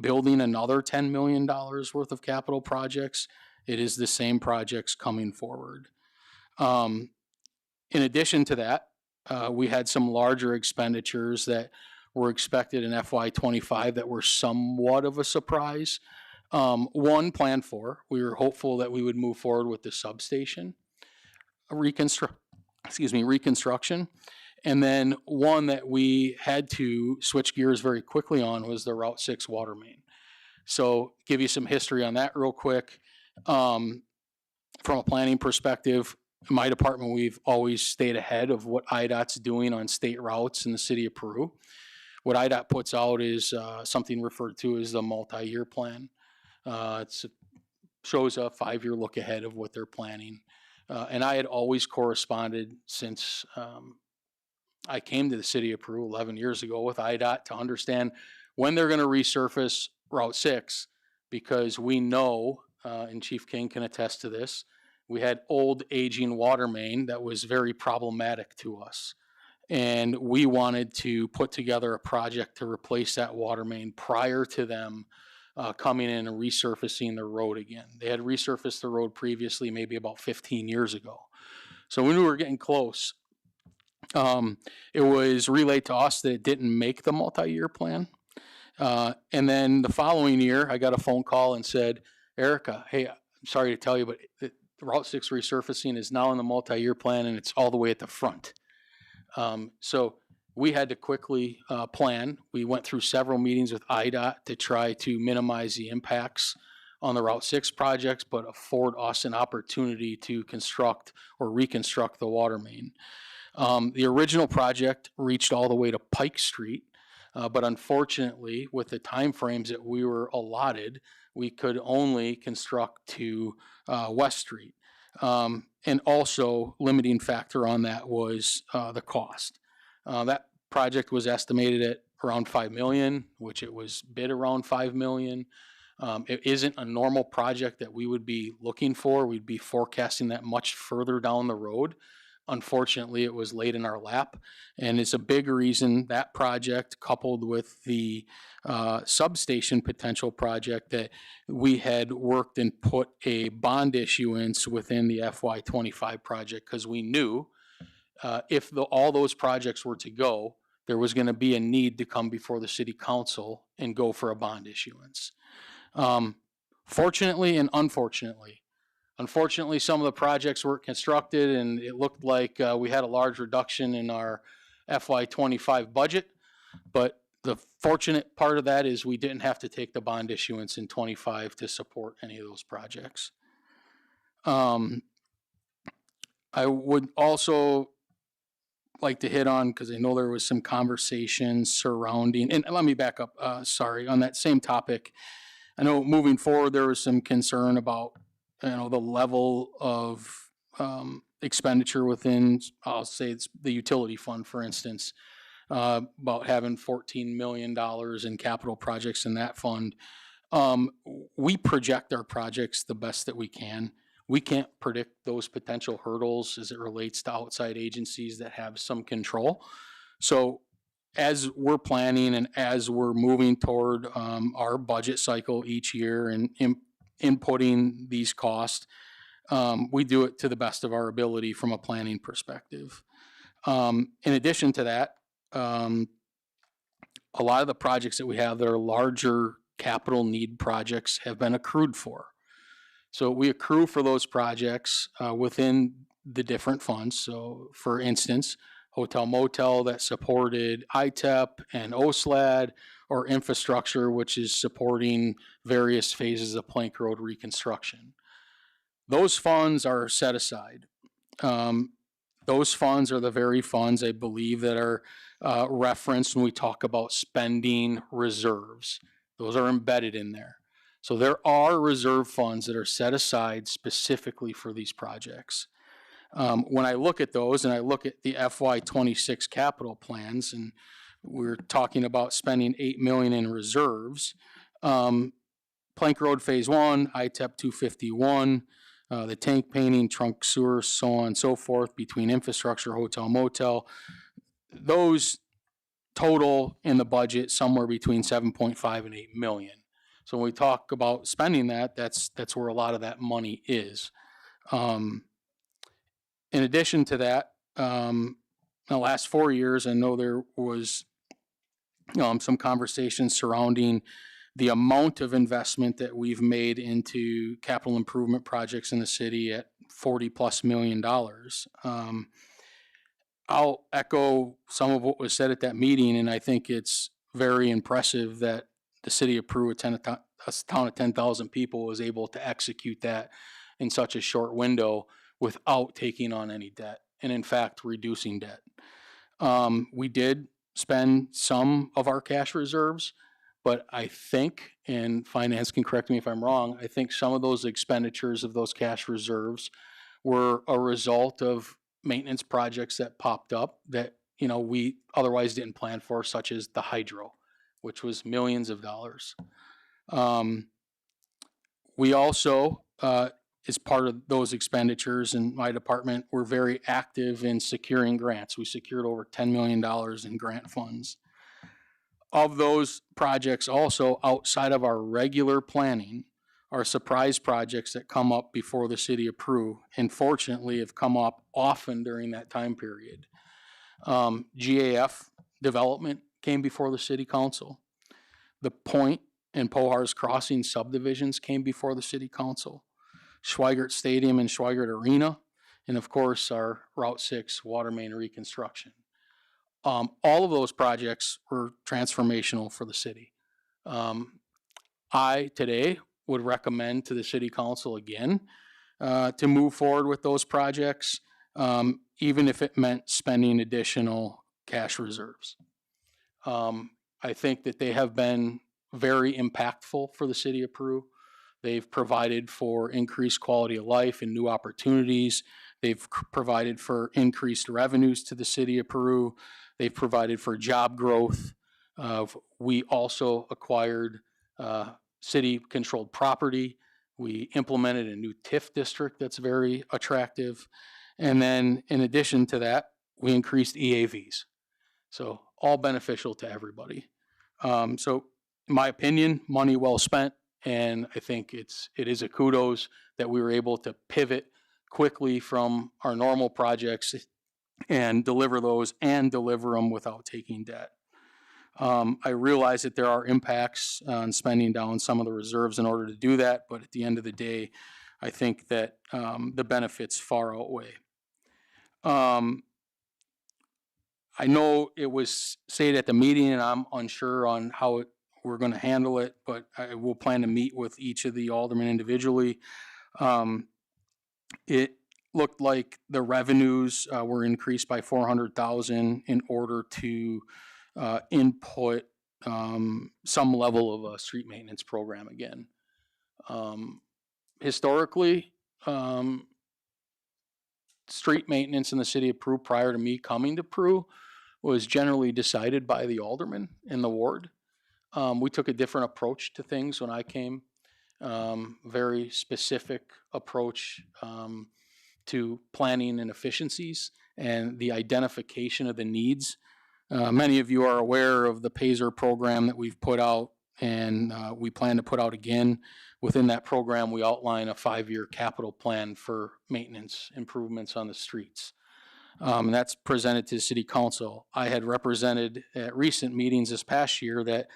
building another $10 million worth of capital projects. It is the same projects coming forward. In addition to that, we had some larger expenditures that were expected in FY25 that were somewhat of a surprise. One planned for, we were hopeful that we would move forward with the substation reconstruction. And then one that we had to switch gears very quickly on was the Route 6 water main. So give you some history on that real quick. From a planning perspective, in my department, we've always stayed ahead of what IDOT's doing on state routes in the city of Peru. What IDOT puts out is something referred to as the multi-year plan. It shows a 5-year look ahead of what they're planning. And I had always corresponded since I came to the city of Peru 11 years ago with IDOT to understand when they're going to resurface Route 6, because we know, and Chief King can attest to this, we had old aging water main that was very problematic to us. And we wanted to put together a project to replace that water main prior to them coming in and resurfacing the road again. They had resurfaced the road previously, maybe about 15 years ago. So we knew we were getting close. It was relayed to us that it didn't make the multi-year plan. And then the following year, I got a phone call and said, Erica, hey, I'm sorry to tell you, but the Route 6 resurfacing is now in the multi-year plan and it's all the way at the front. So we had to quickly plan. We went through several meetings with IDOT to try to minimize the impacts on the Route 6 projects, but afford us an opportunity to construct or reconstruct the water main. The original project reached all the way to Pike Street, but unfortunately, with the timeframes that we were allotted, we could only construct to West Street. And also, limiting factor on that was the cost. That project was estimated at around $5 million, which it was bid around $5 million. It isn't a normal project that we would be looking for. We'd be forecasting that much further down the road. Unfortunately, it was laid in our lap, and it's a big reason that project, coupled with the substation potential project, that we had worked and put a bond issuance within the FY25 project, because we knew if all those projects were to go, there was going to be a need to come before the city council and go for a bond issuance. Fortunately and unfortunately, some of the projects weren't constructed, and it looked like we had a large reduction in our FY25 budget. But the fortunate part of that is we didn't have to take the bond issuance in 25 to support any of those projects. I would also like to hit on, because I know there was some conversation surrounding, and let me back up, on that same topic. I know moving forward there was some concern about the level of expenditure within, I'll say it's the utility fund, for instance, about having $14 million in capital projects in that fund. We project our projects the best that we can. We can't predict those potential hurdles as it relates to outside agencies that have some control. So as we're planning and as we're moving toward our budget cycle each year and inputting these costs, we do it to the best of our ability from a planning perspective. In addition to that, a lot of the projects that we have that are larger capital need projects have been accrued for. So we accrue for those projects within the different funds. So for instance, hotel motel that supported ITEP and OSLAD, or infrastructure, which is supporting various phases of Plank Road reconstruction. Those funds are set aside. Those funds are the very funds, I believe, that are referenced when we talk about spending reserves. Those are embedded in there. So there are reserve funds that are set aside specifically for these projects. When I look at those and I look at the FY26 capital plans, and we're talking about spending $8 million in reserves, Plank Road Phase 1, ITEP 251, the tank painting, trunk sewer, so on and so forth, between infrastructure, hotel, motel, those total in the budget somewhere between 7.5 and 8 million. So when we talk about spending that, that's where a lot of that money is. In addition to that, in the last 4 years, I know there was some conversations surrounding the amount of investment that we've made into capital improvement projects in the city at $40+ million. I'll echo some of what was said at that meeting, and I think it's very impressive that the city of Peru, a town of 10,000 people, was able to execute that in such a short window without taking on any debt, and in fact, reducing debt. We did spend some of our cash reserves, but I think, and finance can correct me if I'm wrong, I think some of those expenditures of those cash reserves were a result of maintenance projects that popped up that, we otherwise didn't plan for, such as the hydro, which was millions of dollars. We also, as part of those expenditures in my department, we're very active in securing grants. We secured over $10 million in grant funds. Of those projects also, outside of our regular planning, are surprise projects that come up before the city of Peru, and fortunately have come up often during that time period. GAF development came before the city council. The Point and Pohars Crossing subdivisions came before the city council. Schweigert Stadium and Schweigert Arena, and of course our Route 6 water main reconstruction. All of those projects were transformational for the city. I today would recommend to the city council again to move forward with those projects, even if it meant spending additional cash reserves. I think that they have been very impactful for the city of Peru. They've provided for increased quality of life and new opportunities. They've provided for increased revenues to the city of Peru. They've provided for job growth. We also acquired city-controlled property. We implemented a new TIF district that's very attractive. And then in addition to that, we increased EAVs. So all beneficial to everybody. So in my opinion, money well spent. And I think it is a kudos that we were able to pivot quickly from our normal projects and deliver those and deliver them without taking debt. I realize that there are impacts on spending down some of the reserves in order to do that, but at the end of the day, I think that the benefits far outweigh. I know it was said at the meeting, and I'm unsure on how we're going to handle it, but I will plan to meet with each of the aldermen individually. It looked like the revenues were increased by $400,000 in order to input some level of a street maintenance program again. Historically, street maintenance in the city of Peru prior to me coming to Peru was generally decided by the alderman in the ward. We took a different approach to things when I came, very specific approach to planning and efficiencies and the identification of the needs Many of you are aware of the PASER program that we've put out, and we plan to put out again. Within that program, we outline a 5-year capital plan for maintenance improvements on the streets. And that's presented to City Council. I had represented at recent meetings this past year that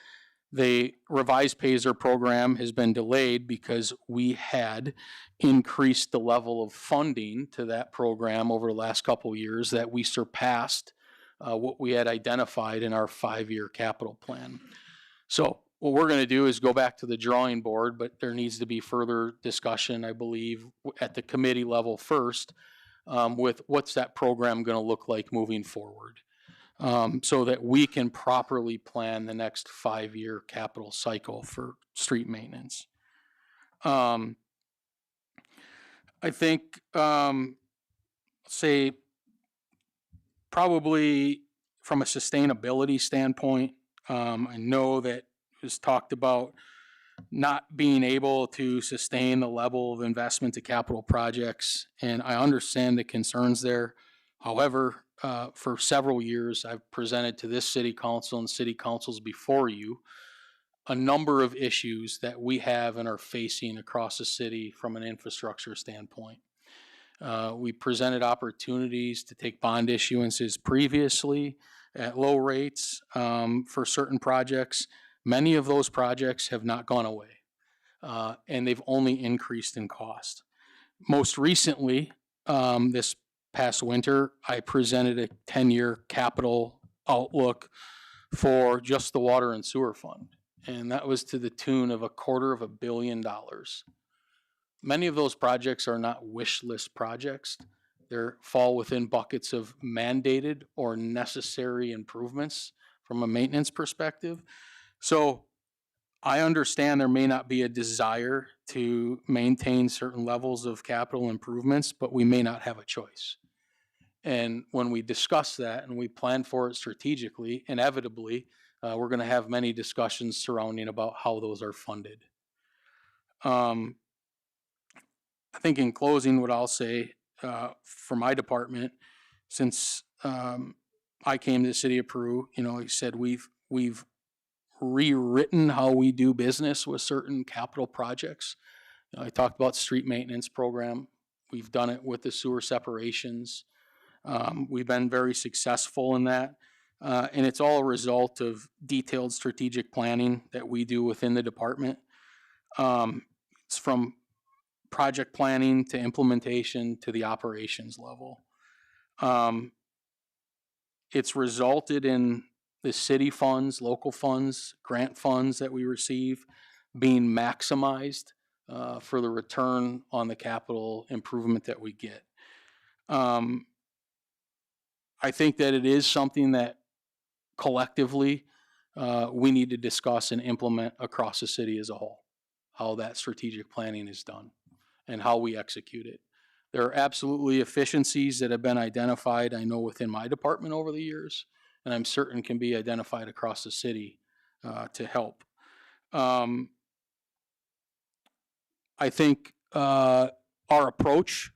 the revised PASER program has been delayed because we had increased the level of funding to that program over the last couple of years, that we surpassed what we had identified in our 5-year capital plan. So what we're going to do is go back to the drawing board, but there needs to be further discussion, I believe, at the committee level first, with what's that program going to look like moving forward, so that we can properly plan the next 5-year capital cycle for street maintenance. I think, say, probably from a sustainability standpoint, I know that it was talked about not being able to sustain the level of investment to capital projects, and I understand the concerns there. However, for several years, I've presented to this city council and city councils before you a number of issues that we have and are facing across the city from an infrastructure standpoint. We presented opportunities to take bond issuances previously at low rates for certain projects. Many of those projects have not gone away, and they've only increased in cost. Most recently, this past winter, I presented a 10-year capital outlook for just the water and sewer fund, and that was to the tune of $250 million. Many of those projects are not wish list projects. They fall within buckets of mandated or necessary improvements from a maintenance perspective. So I understand there may not be a desire to maintain certain levels of capital improvements, but we may not have a choice. And when we discuss that and we plan for it strategically, inevitably, we're going to have many discussions surrounding about how those are funded. I think in closing, what I'll say for my department, since I came to the city of Peru, like I said, we've rewritten how we do business with certain capital projects. I talked about street maintenance program. We've done it with the sewer separations. We've been very successful in that. And it's all a result of detailed strategic planning that we do within the department. It's from project planning to implementation to the operations level. It's resulted in the city funds, local funds, grant funds that we receive being maximized for the return on the capital improvement that we get. I think that it is something that collectively we need to discuss and implement across the city as a whole, how that strategic planning is done and how we execute it. There are absolutely efficiencies that have been identified, I know, within my department over the years, and I'm certain can be identified across the city to help. I think our approach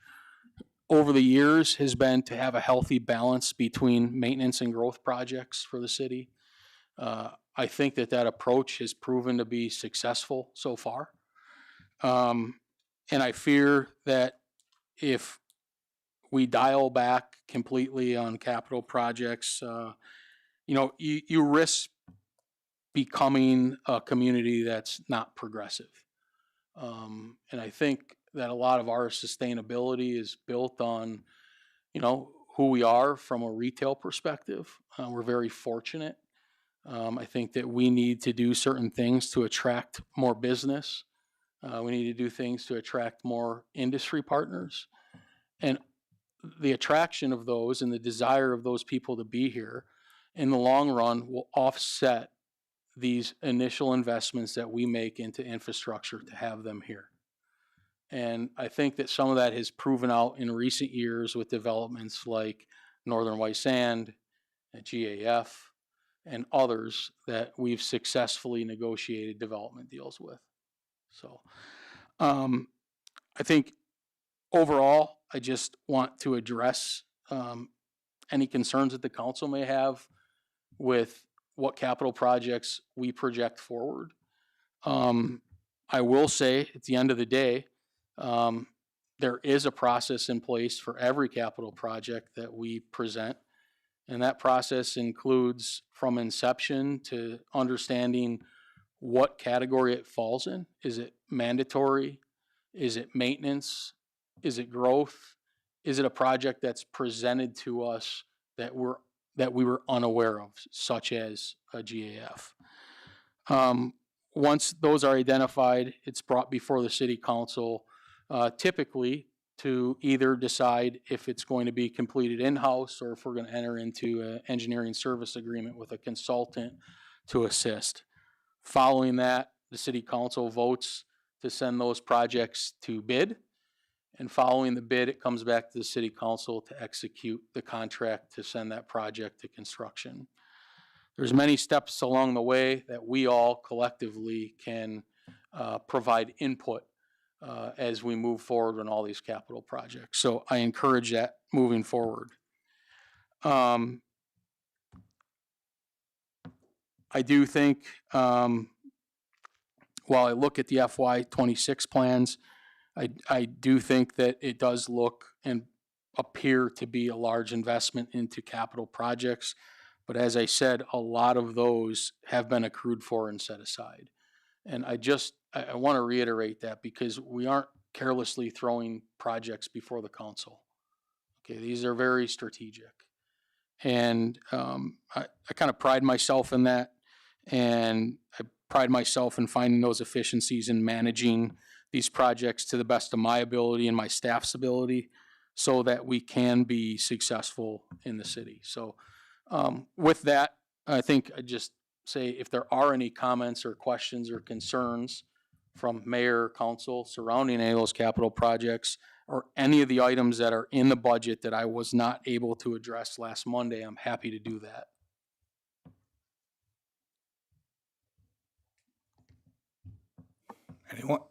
over the years has been to have a healthy balance between maintenance and growth projects for the city. I think that approach has proven to be successful so far. And I fear that if we dial back completely on capital projects, you risk becoming a community that's not progressive. And I think that a lot of our sustainability is built on, who we are from a retail perspective. We're very fortunate. I think that we need to do certain things to attract more business. We need to do things to attract more industry partners. And the attraction of those and the desire of those people to be here in the long run will offset these initial investments that we make into infrastructure to have them here. And I think that some of that has proven out in recent years with developments like Northern White Sand, GAF, and others that we've successfully negotiated development deals with. So I think overall, I just want to address any concerns that the council may have with what capital projects we project forward. I will say, at the end of the day, there is a process in place for every capital project that we present. And that process includes from inception to understanding what category it falls in. Is it mandatory? Is it maintenance? Is it growth? Is it a project that's presented to us that we were unaware of, such as a GAF? Once those are identified, it's brought before the city council, typically to either decide if it's going to be completed in-house or if we're going to enter into an engineering service agreement with a consultant to assist. Following that, the city council votes to send those projects to bid. And following the bid, it comes back to the city council to execute the contract to send that project to construction. There's many steps along the way that we all collectively can provide input as we move forward on all these capital projects. So I encourage that moving forward. I do think, while I look at the FY26 plans, I do think that it does look and appear to be a large investment into capital projects. But as I said, a lot of those have been accrued for and set aside. And I want to reiterate that because we aren't carelessly throwing projects before the council. Okay, these are very strategic. And I kind of pride myself in that. And I pride myself in finding those efficiencies in managing these projects to the best of my ability and my staff's ability so that we can be successful in the city. So with that, I think I just say if there are any comments or questions or concerns from mayor, council surrounding any of those capital projects or any of the items that are in the budget that I was not able to address last Monday, I'm happy to do that.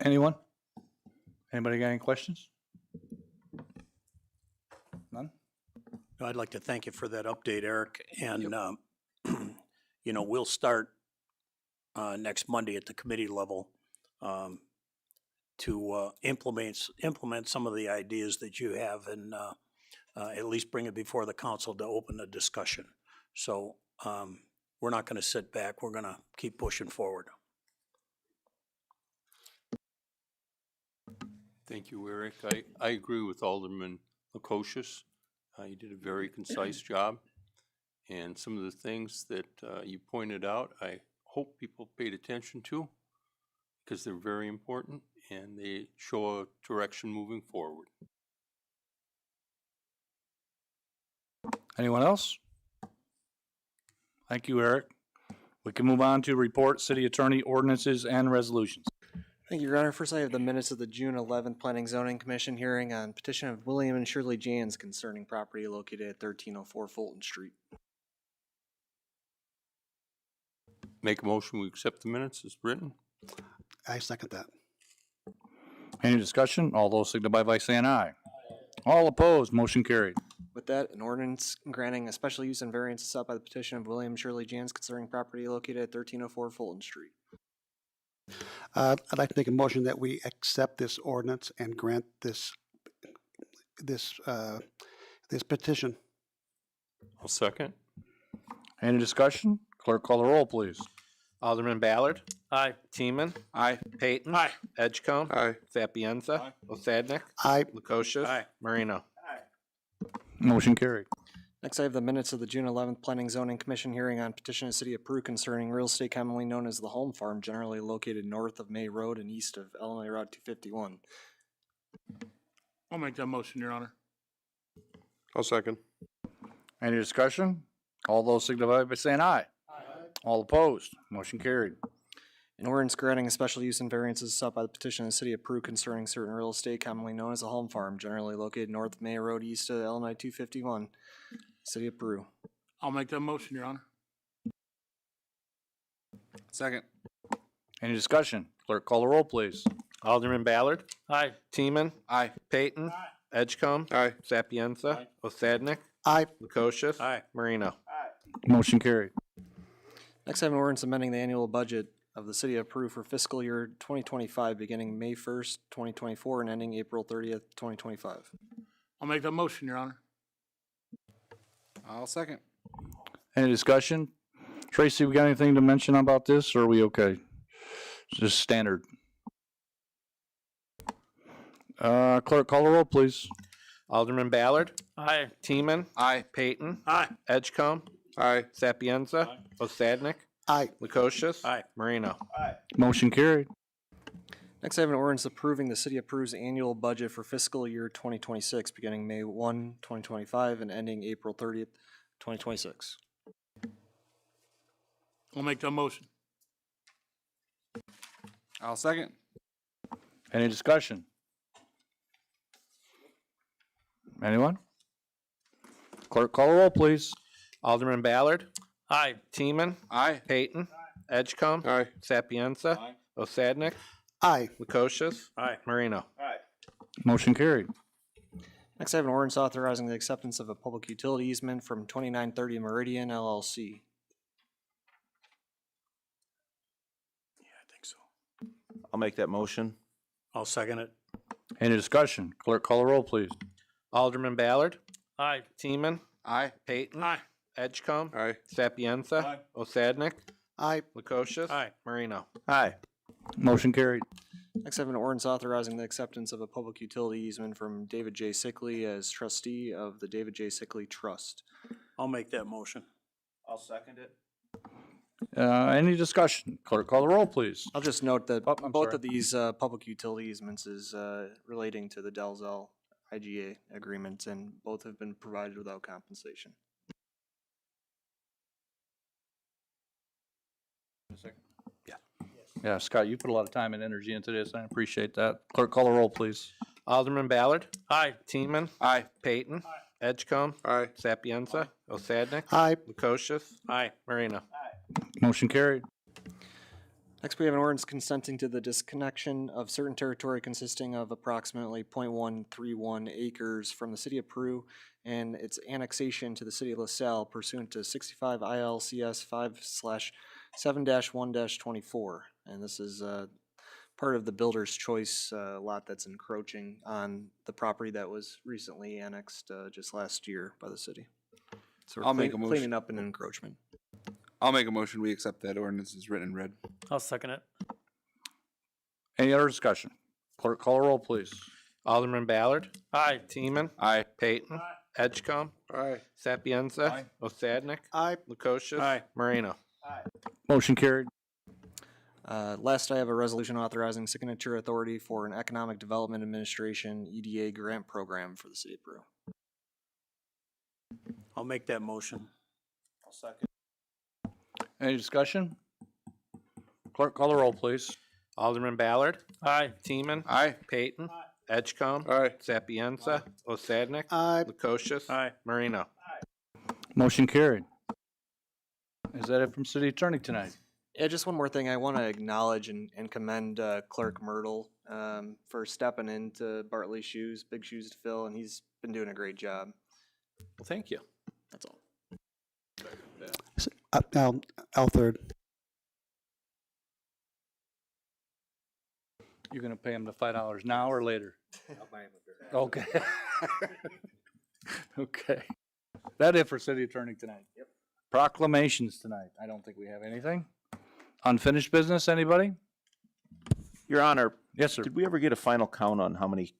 Anyone? Anybody got any questions? None? I'd like to thank you for that update, Eric. And, you know, we'll start next Monday at the committee level to implement some of the ideas that you have and at least bring it before the council to open a discussion. So we're not going to sit back. We're going to keep pushing forward. Thank you, Eric. I agree with Alderman Lukosius. You did a very concise job. And some of the things that you pointed out, I hope people paid attention to because they're very important and they show a direction moving forward. Anyone else? Thank you, Eric. We can move on to report city attorney ordinances and resolutions. Thank you, Your Honor. First, I have the minutes of the June 11th Planning Zoning Commission hearing on petition of William and Shirley Jans concerning property located at 1304 Fulton Street. Make a motion, we accept the minutes as written. I second that. Any discussion? All those signify by saying aye. All opposed, motion carried. With that, an ordinance granting a special use and variance is sought by the petition of William and Shirley Jans concerning property located at 1304 Fulton Street. I'd like to make a motion that we accept this ordinance and grant this petition. I'll second. Any discussion? Clerk, call the roll, please. Alderman Ballard. Aye. Teeman. Aye. Payton. Aye. Edgecombe. Aye. Sapienza. Aye. Osadnik. Aye. Lukosius. Aye. Marino. Motion carried. Next, I have the minutes of the June 11th Planning Zoning Commission hearing on petition of the City of Peru concerning real estate commonly known as the Home Farm, generally located north of May Road and east of Illinois Route 251. I'll make that motion, Your Honor. I'll second. Any discussion? All those signify by saying aye. Aye. All opposed, motion carried. An ordinance granting a special use and variances sought by the petition of the City of Peru concerning certain real estate commonly known as a home farm, generally located north of May Road, east of Illinois 251, City of Peru. I'll make that motion, Your Honor. Second. Any discussion? Clerk, call the roll, please. Alderman Ballard. Aye. Teeman. Aye. Payton. Edgecombe. Aye. Sapienza. Osadnik. Aye. Lukosius. Aye. Marino. Motion carried. Next, I have an ordinance amending the annual budget of the city of Peru for fiscal year 2025, beginning May 1st, 2024, and ending April 30th, 2025. I'll make that motion, Your Honor. I'll second. Any discussion? Tracy, we got anything to mention about this, or are we okay? It's just standard. Clerk, call the roll, please. Alderman Ballard. Aye. Teeman. Aye. Payton. Aye. Edgecombe. Aye. Sapienza. Osadnik. Aye. Lukosius. Aye. Marino. Motion carried. Next, I have an ordinance approving the city of Peru's annual budget for fiscal year 2026, beginning May 1, 2025, and ending April 30th, 2026. I'll make that motion. I'll second. Any discussion? Anyone? Clerk, call the roll, please. Alderman Ballard. Aye. Teeman. Aye. Payton. Edgecombe. Aye. Sapienza. Osadnik. Aye. Lukosius. Aye. Marino. Motion carried. Next, I have an ordinance authorizing the acceptance of a public utility easement from 2930 Meridian LLC. I'll make that motion. I'll second it. Any discussion? Clerk, call the roll, please. Alderman Ballard. Aye. Teeman. Aye. Payton. Aye. Edgecombe. Aye. Sapienza. Osadnik. Aye. Lukosius. Aye. Marino. Aye. Motion carried. Next, I have an ordinance authorizing the acceptance of a public utility easement from David J. Sickley as trustee of the David J. Sickley Trust. I'll make that motion. I'll second it. Any discussion? Clerk, call the roll, please. I'll just note that Oh, I'm both sorry. of these public utility easements is relating to the Dalzell IGA agreements, and both have been provided without compensation. Yeah, Scott, you put a lot of time and energy into this. I appreciate that. Clerk, call the roll, please. Alderman Ballard. Aye. Teeman. Aye. Payton. Edgecombe. Aye. Sapienza. Osadnik. Aye. Lukosius. Aye. Marino. Motion carried. Next, we have an ordinance consenting to the disconnection of certain territory consisting of approximately 0.131 acres from the city of Peru and its annexation to the city of LaSalle pursuant to 65 ILCS 5/7-1-24. And this is part of the builder's choice lot that's encroaching on the property that was recently annexed just last year by the city. So we're I'll make a motion. cleaning up an encroachment. I'll make a motion. We accept that ordinance as written and read. I'll second it. Any other discussion? Clerk, call the roll, please. Alderman Ballard. Aye. Teeman. Aye. Payton. Edgecombe. Aye. Sapienza. Aye. Osadnik. Aye. Lukosius. Aye. Marino. Motion carried. Last, I have a resolution authorizing signature authority for an Economic Development Administration EDA grant program for the city of Peru. I'll make that motion. I'll second. Any discussion? Clerk, call the roll, please. Alderman Ballard. Aye. Teeman. Aye. Payton. Edgecombe. Aye. Sapienza. Osadnik. Aye. Lukosius. Aye. Marino. Motion carried. Is that it from city attorney tonight? Yeah, just one more thing. I want to acknowledge and commend Clerk Myrtle for stepping into Bartley's shoes, big shoes to fill, and he's been doing a great job. Well, thank you. That's all. I'll third. You're gonna pay him the $5 now or later? I'll buy him a beer. Okay. Okay. That it for city attorney tonight? Yep. Proclamations tonight. I don't think we have anything. Unfinished business, anybody? Your Honor. Yes, sir. Did we ever get a final count on how many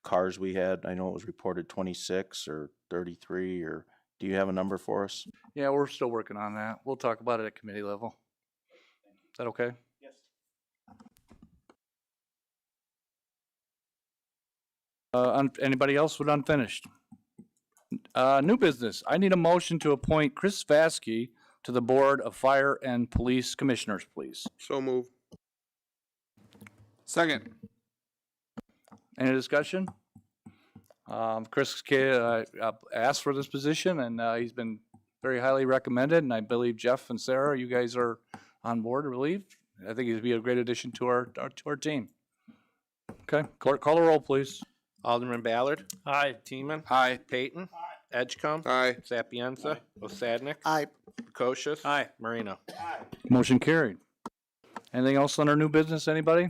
cars we had? I know it was reported 26 or 33, or do you have a number for us? Yeah, we're still working on that. We'll talk about it at committee level. Is that okay? Yes. Anybody else with unfinished? New business. I need a motion to appoint Chris Vasky to the Board of Fire and Police Commissioners, please. So move. Second. Any discussion? Chris asked for this position, and he's been very highly recommended, and I believe Jeff and Sarah, you guys are on board, I believe. I think he'd be a great addition to our team. Okay, clerk, call the roll, please. Alderman Ballard. Aye. Teeman. Aye. Payton. Edgecombe. Aye. Sapienza. Osadnik. Aye. Lukosius. Aye. Marino. Motion carried. Anything else on our new business, anybody?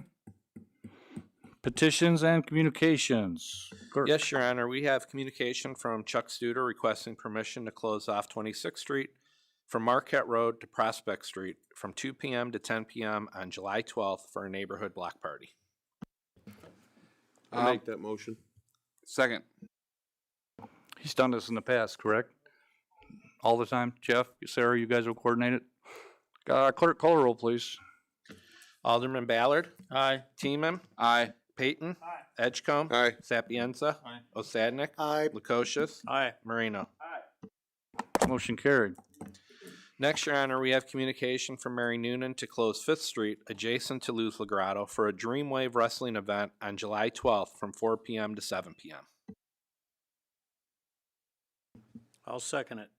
Petitions and communications. Clerk. Yes, Your Honor, we have communication from Chuck Studer requesting permission to close off 26th Street from Marquette Road to Prospect Street from 2 p.m. to 10 p.m. on July 12th for a neighborhood block party. I'll make that motion. Second. He's done this in the past, correct? All the time? Jeff, Sarah, you guys will coordinate it? Clerk, call a roll, please. Alderman Ballard. Aye. Teeman. Aye. Payton. Edgecombe. Aye. Sapienza. Aye. Osadnik. Aye. Lukosius. Aye. Marino. Motion carried. Next, Your Honor, we have communication from Mary Noonan to close 5th Street adjacent to Luz Grotto for a Dreamwave Wrestling event on July 12th from 4 p.m. to 7 p.m. I'll second it.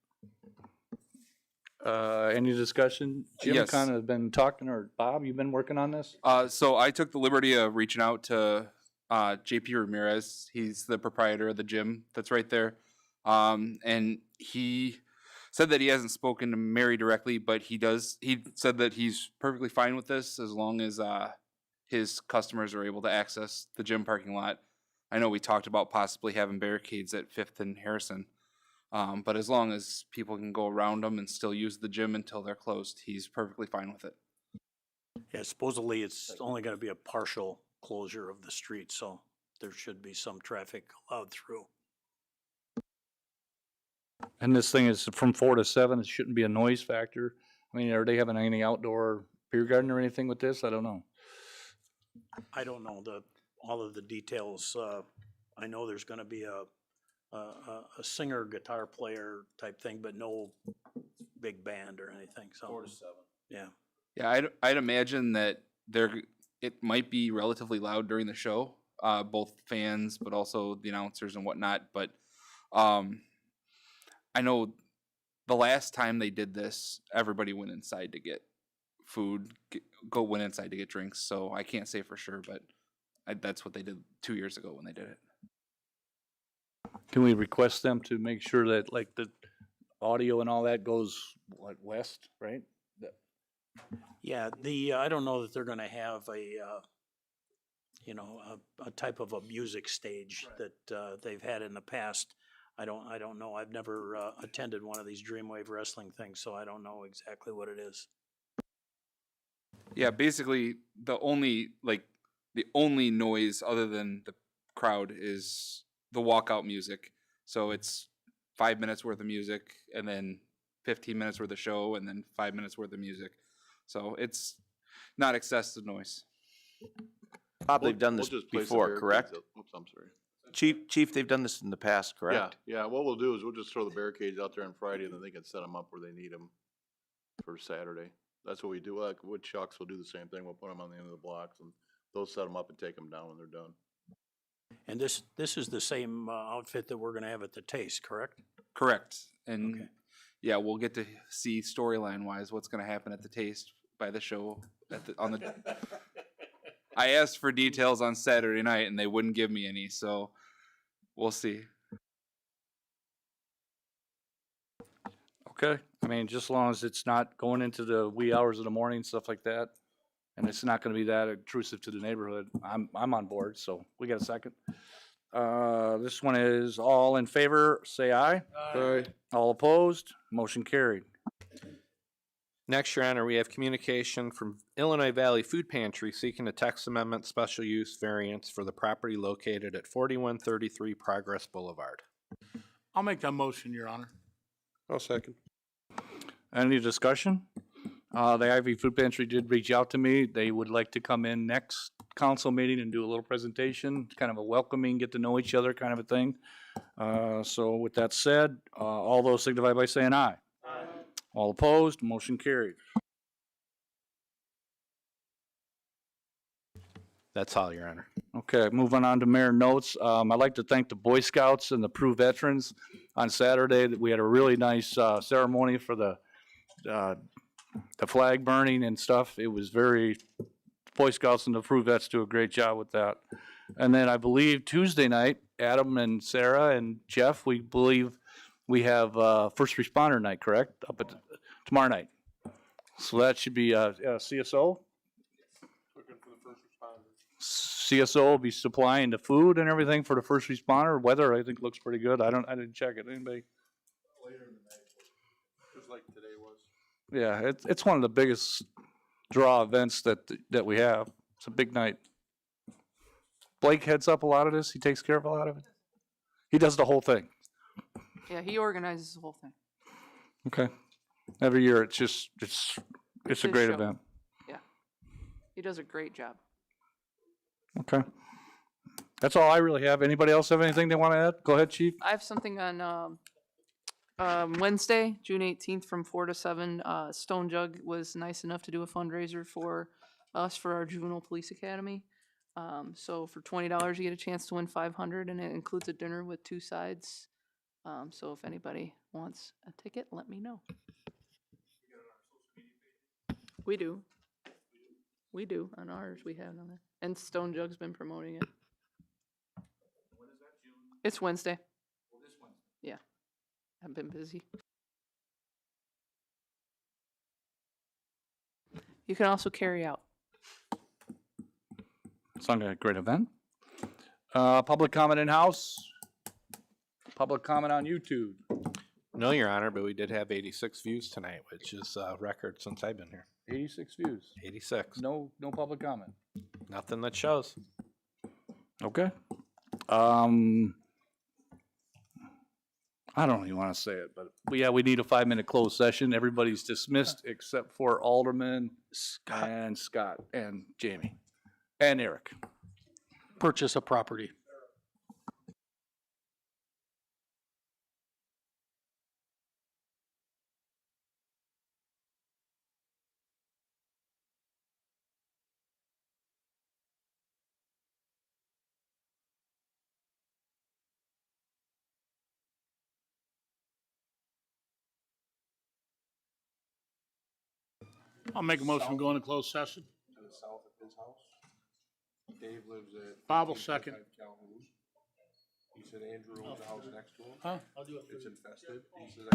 Any discussion? Jim Yes. kind of been talking, or Bob, you've been working on this? So I took the liberty of reaching out to JP Ramirez. He's the proprietor of the gym that's right there. And he said that he hasn't spoken to Mary directly, but he said that he's perfectly fine with this as long as his customers are able to access the gym parking lot. I know we talked about possibly having barricades at 5th and Harrison. But as long as people can go around them and still use the gym until they're closed, he's perfectly fine with it. Yeah, supposedly it's only gonna be a partial closure of the street, so there should be some traffic allowed through. And this thing is from 4 to 7. It shouldn't be a noise factor. I mean, are they having any outdoor beer garden or anything with this? I don't know. I don't know all of the details. I know there's gonna be a singer, guitar player type thing, but no big band or anything, so. 4 to 7. Yeah. Yeah, I'd imagine that it might be relatively loud during the show, both fans, but also the announcers and whatnot. But I know the last time they did this, everybody went inside to get food, went inside to get drinks. So I can't say for sure, but that's what they did 2 years ago when they did it. Can we request them to make sure that like the audio and all that goes west, right? Yeah, I don't know that they're gonna have a type of a music stage that they've had in the past. I don't know. I've never attended one of these Dreamwave wrestling things, so I don't know exactly what it is. Yeah, basically the only noise other than the crowd is the walkout music. So it's 5 minutes worth of music and then 15 minutes worth of show and then 5 minutes worth of music. So it's not excessive noise. Bob, they've done this We'll just place the before, barricades correct? up. Oops, I'm sorry. Chief, they've done this in the past, correct? Yeah, what we'll do is we'll just throw the barricades out there on Friday and then they can set them up where they need them for Saturday. That's what we do. Like Wood Chucks will do the same thing. We'll put them on the end of the blocks and they'll set them up and take them down when they're done. And this is the same outfit that we're gonna have at the Taste, correct? Correct. And yeah, we'll get to see storyline wise what's going to happen at the Taste by the show on the I asked for details on Saturday night and they wouldn't give me any, so we'll see. Okay. I mean, just as long as it's not going into the wee hours of the morning, stuff like that, and it's not going to be that intrusive to the neighborhood, I'm on board. So we got a second. This one is all in favor, say aye. Aye. All opposed, motion carried. Next, Your Honor, we have communication from Illinois Valley Food Pantry seeking a text amendment special use variance for the property located at 4133 Progress Boulevard. I'll make that motion, Your Honor. I'll second. Any discussion? The Ivy Food Pantry did reach out to me. They would like to come in next council meeting and do a little presentation, kind of a welcoming, get to know each other kind of a thing. So with that said, all those signify by saying aye. Aye. All opposed, motion carried. That's all, Your Honor. Okay, moving on to mayor notes. I'd like to thank the Boy Scouts and the Peru veterans. On Saturday, we had a really nice ceremony for the flag burning and stuff. It was very, Boy Scouts and the Peru vets do a great job with that. And then I believe Tuesday night, Adam and Sarah and Jeff, we believe we have first responder night, correct? tomorrow night. So that should be CSO. CSO will be supplying the food and everything for the first responder. Weather, I think, looks pretty good. I didn't check it. Anybody? Later in the night, just like today was. Yeah, it's one of the biggest draw events that we have. It's a big night. Blake heads up a lot of this. He takes care of a lot of it. He does the whole thing. Yeah, he organizes the whole thing. Okay. Every year, it's a His great show. event. Yeah, he does a great job. Okay. That's all I really have. Anybody else have anything they want to add? Go ahead, Chief. I have something on Wednesday, June 18th from 4 to 7. Stone Jug was nice enough to do a fundraiser for us for our juvenile police academy. So for $20, you get a chance to win 500, and it includes a dinner with 2 sides. So if anybody wants a ticket, let me know. We do. We do. On ours, we have on there. And Stone Jug's been promoting it. It's Wednesday. Yeah. I've been busy. You can also carry out. Sounds like a great event. Public comment in-house. Public comment on YouTube. No, Your Honor, but we did have 86 views tonight, which is a record since I've been here. 86 views. 86. No public comment. Nothing that shows. Okay. I don't even want to say it, but we need a 5-minute closed session. Everybody's dismissed except for Alderman Scott and Jamie and Eric. Purchase of property. I'll make a motion to go into closed session. To the south of his house. Dave lives at. Bob will second. Calhoun. He said Andrew owns the house next to him. Huh? It's infested. He says.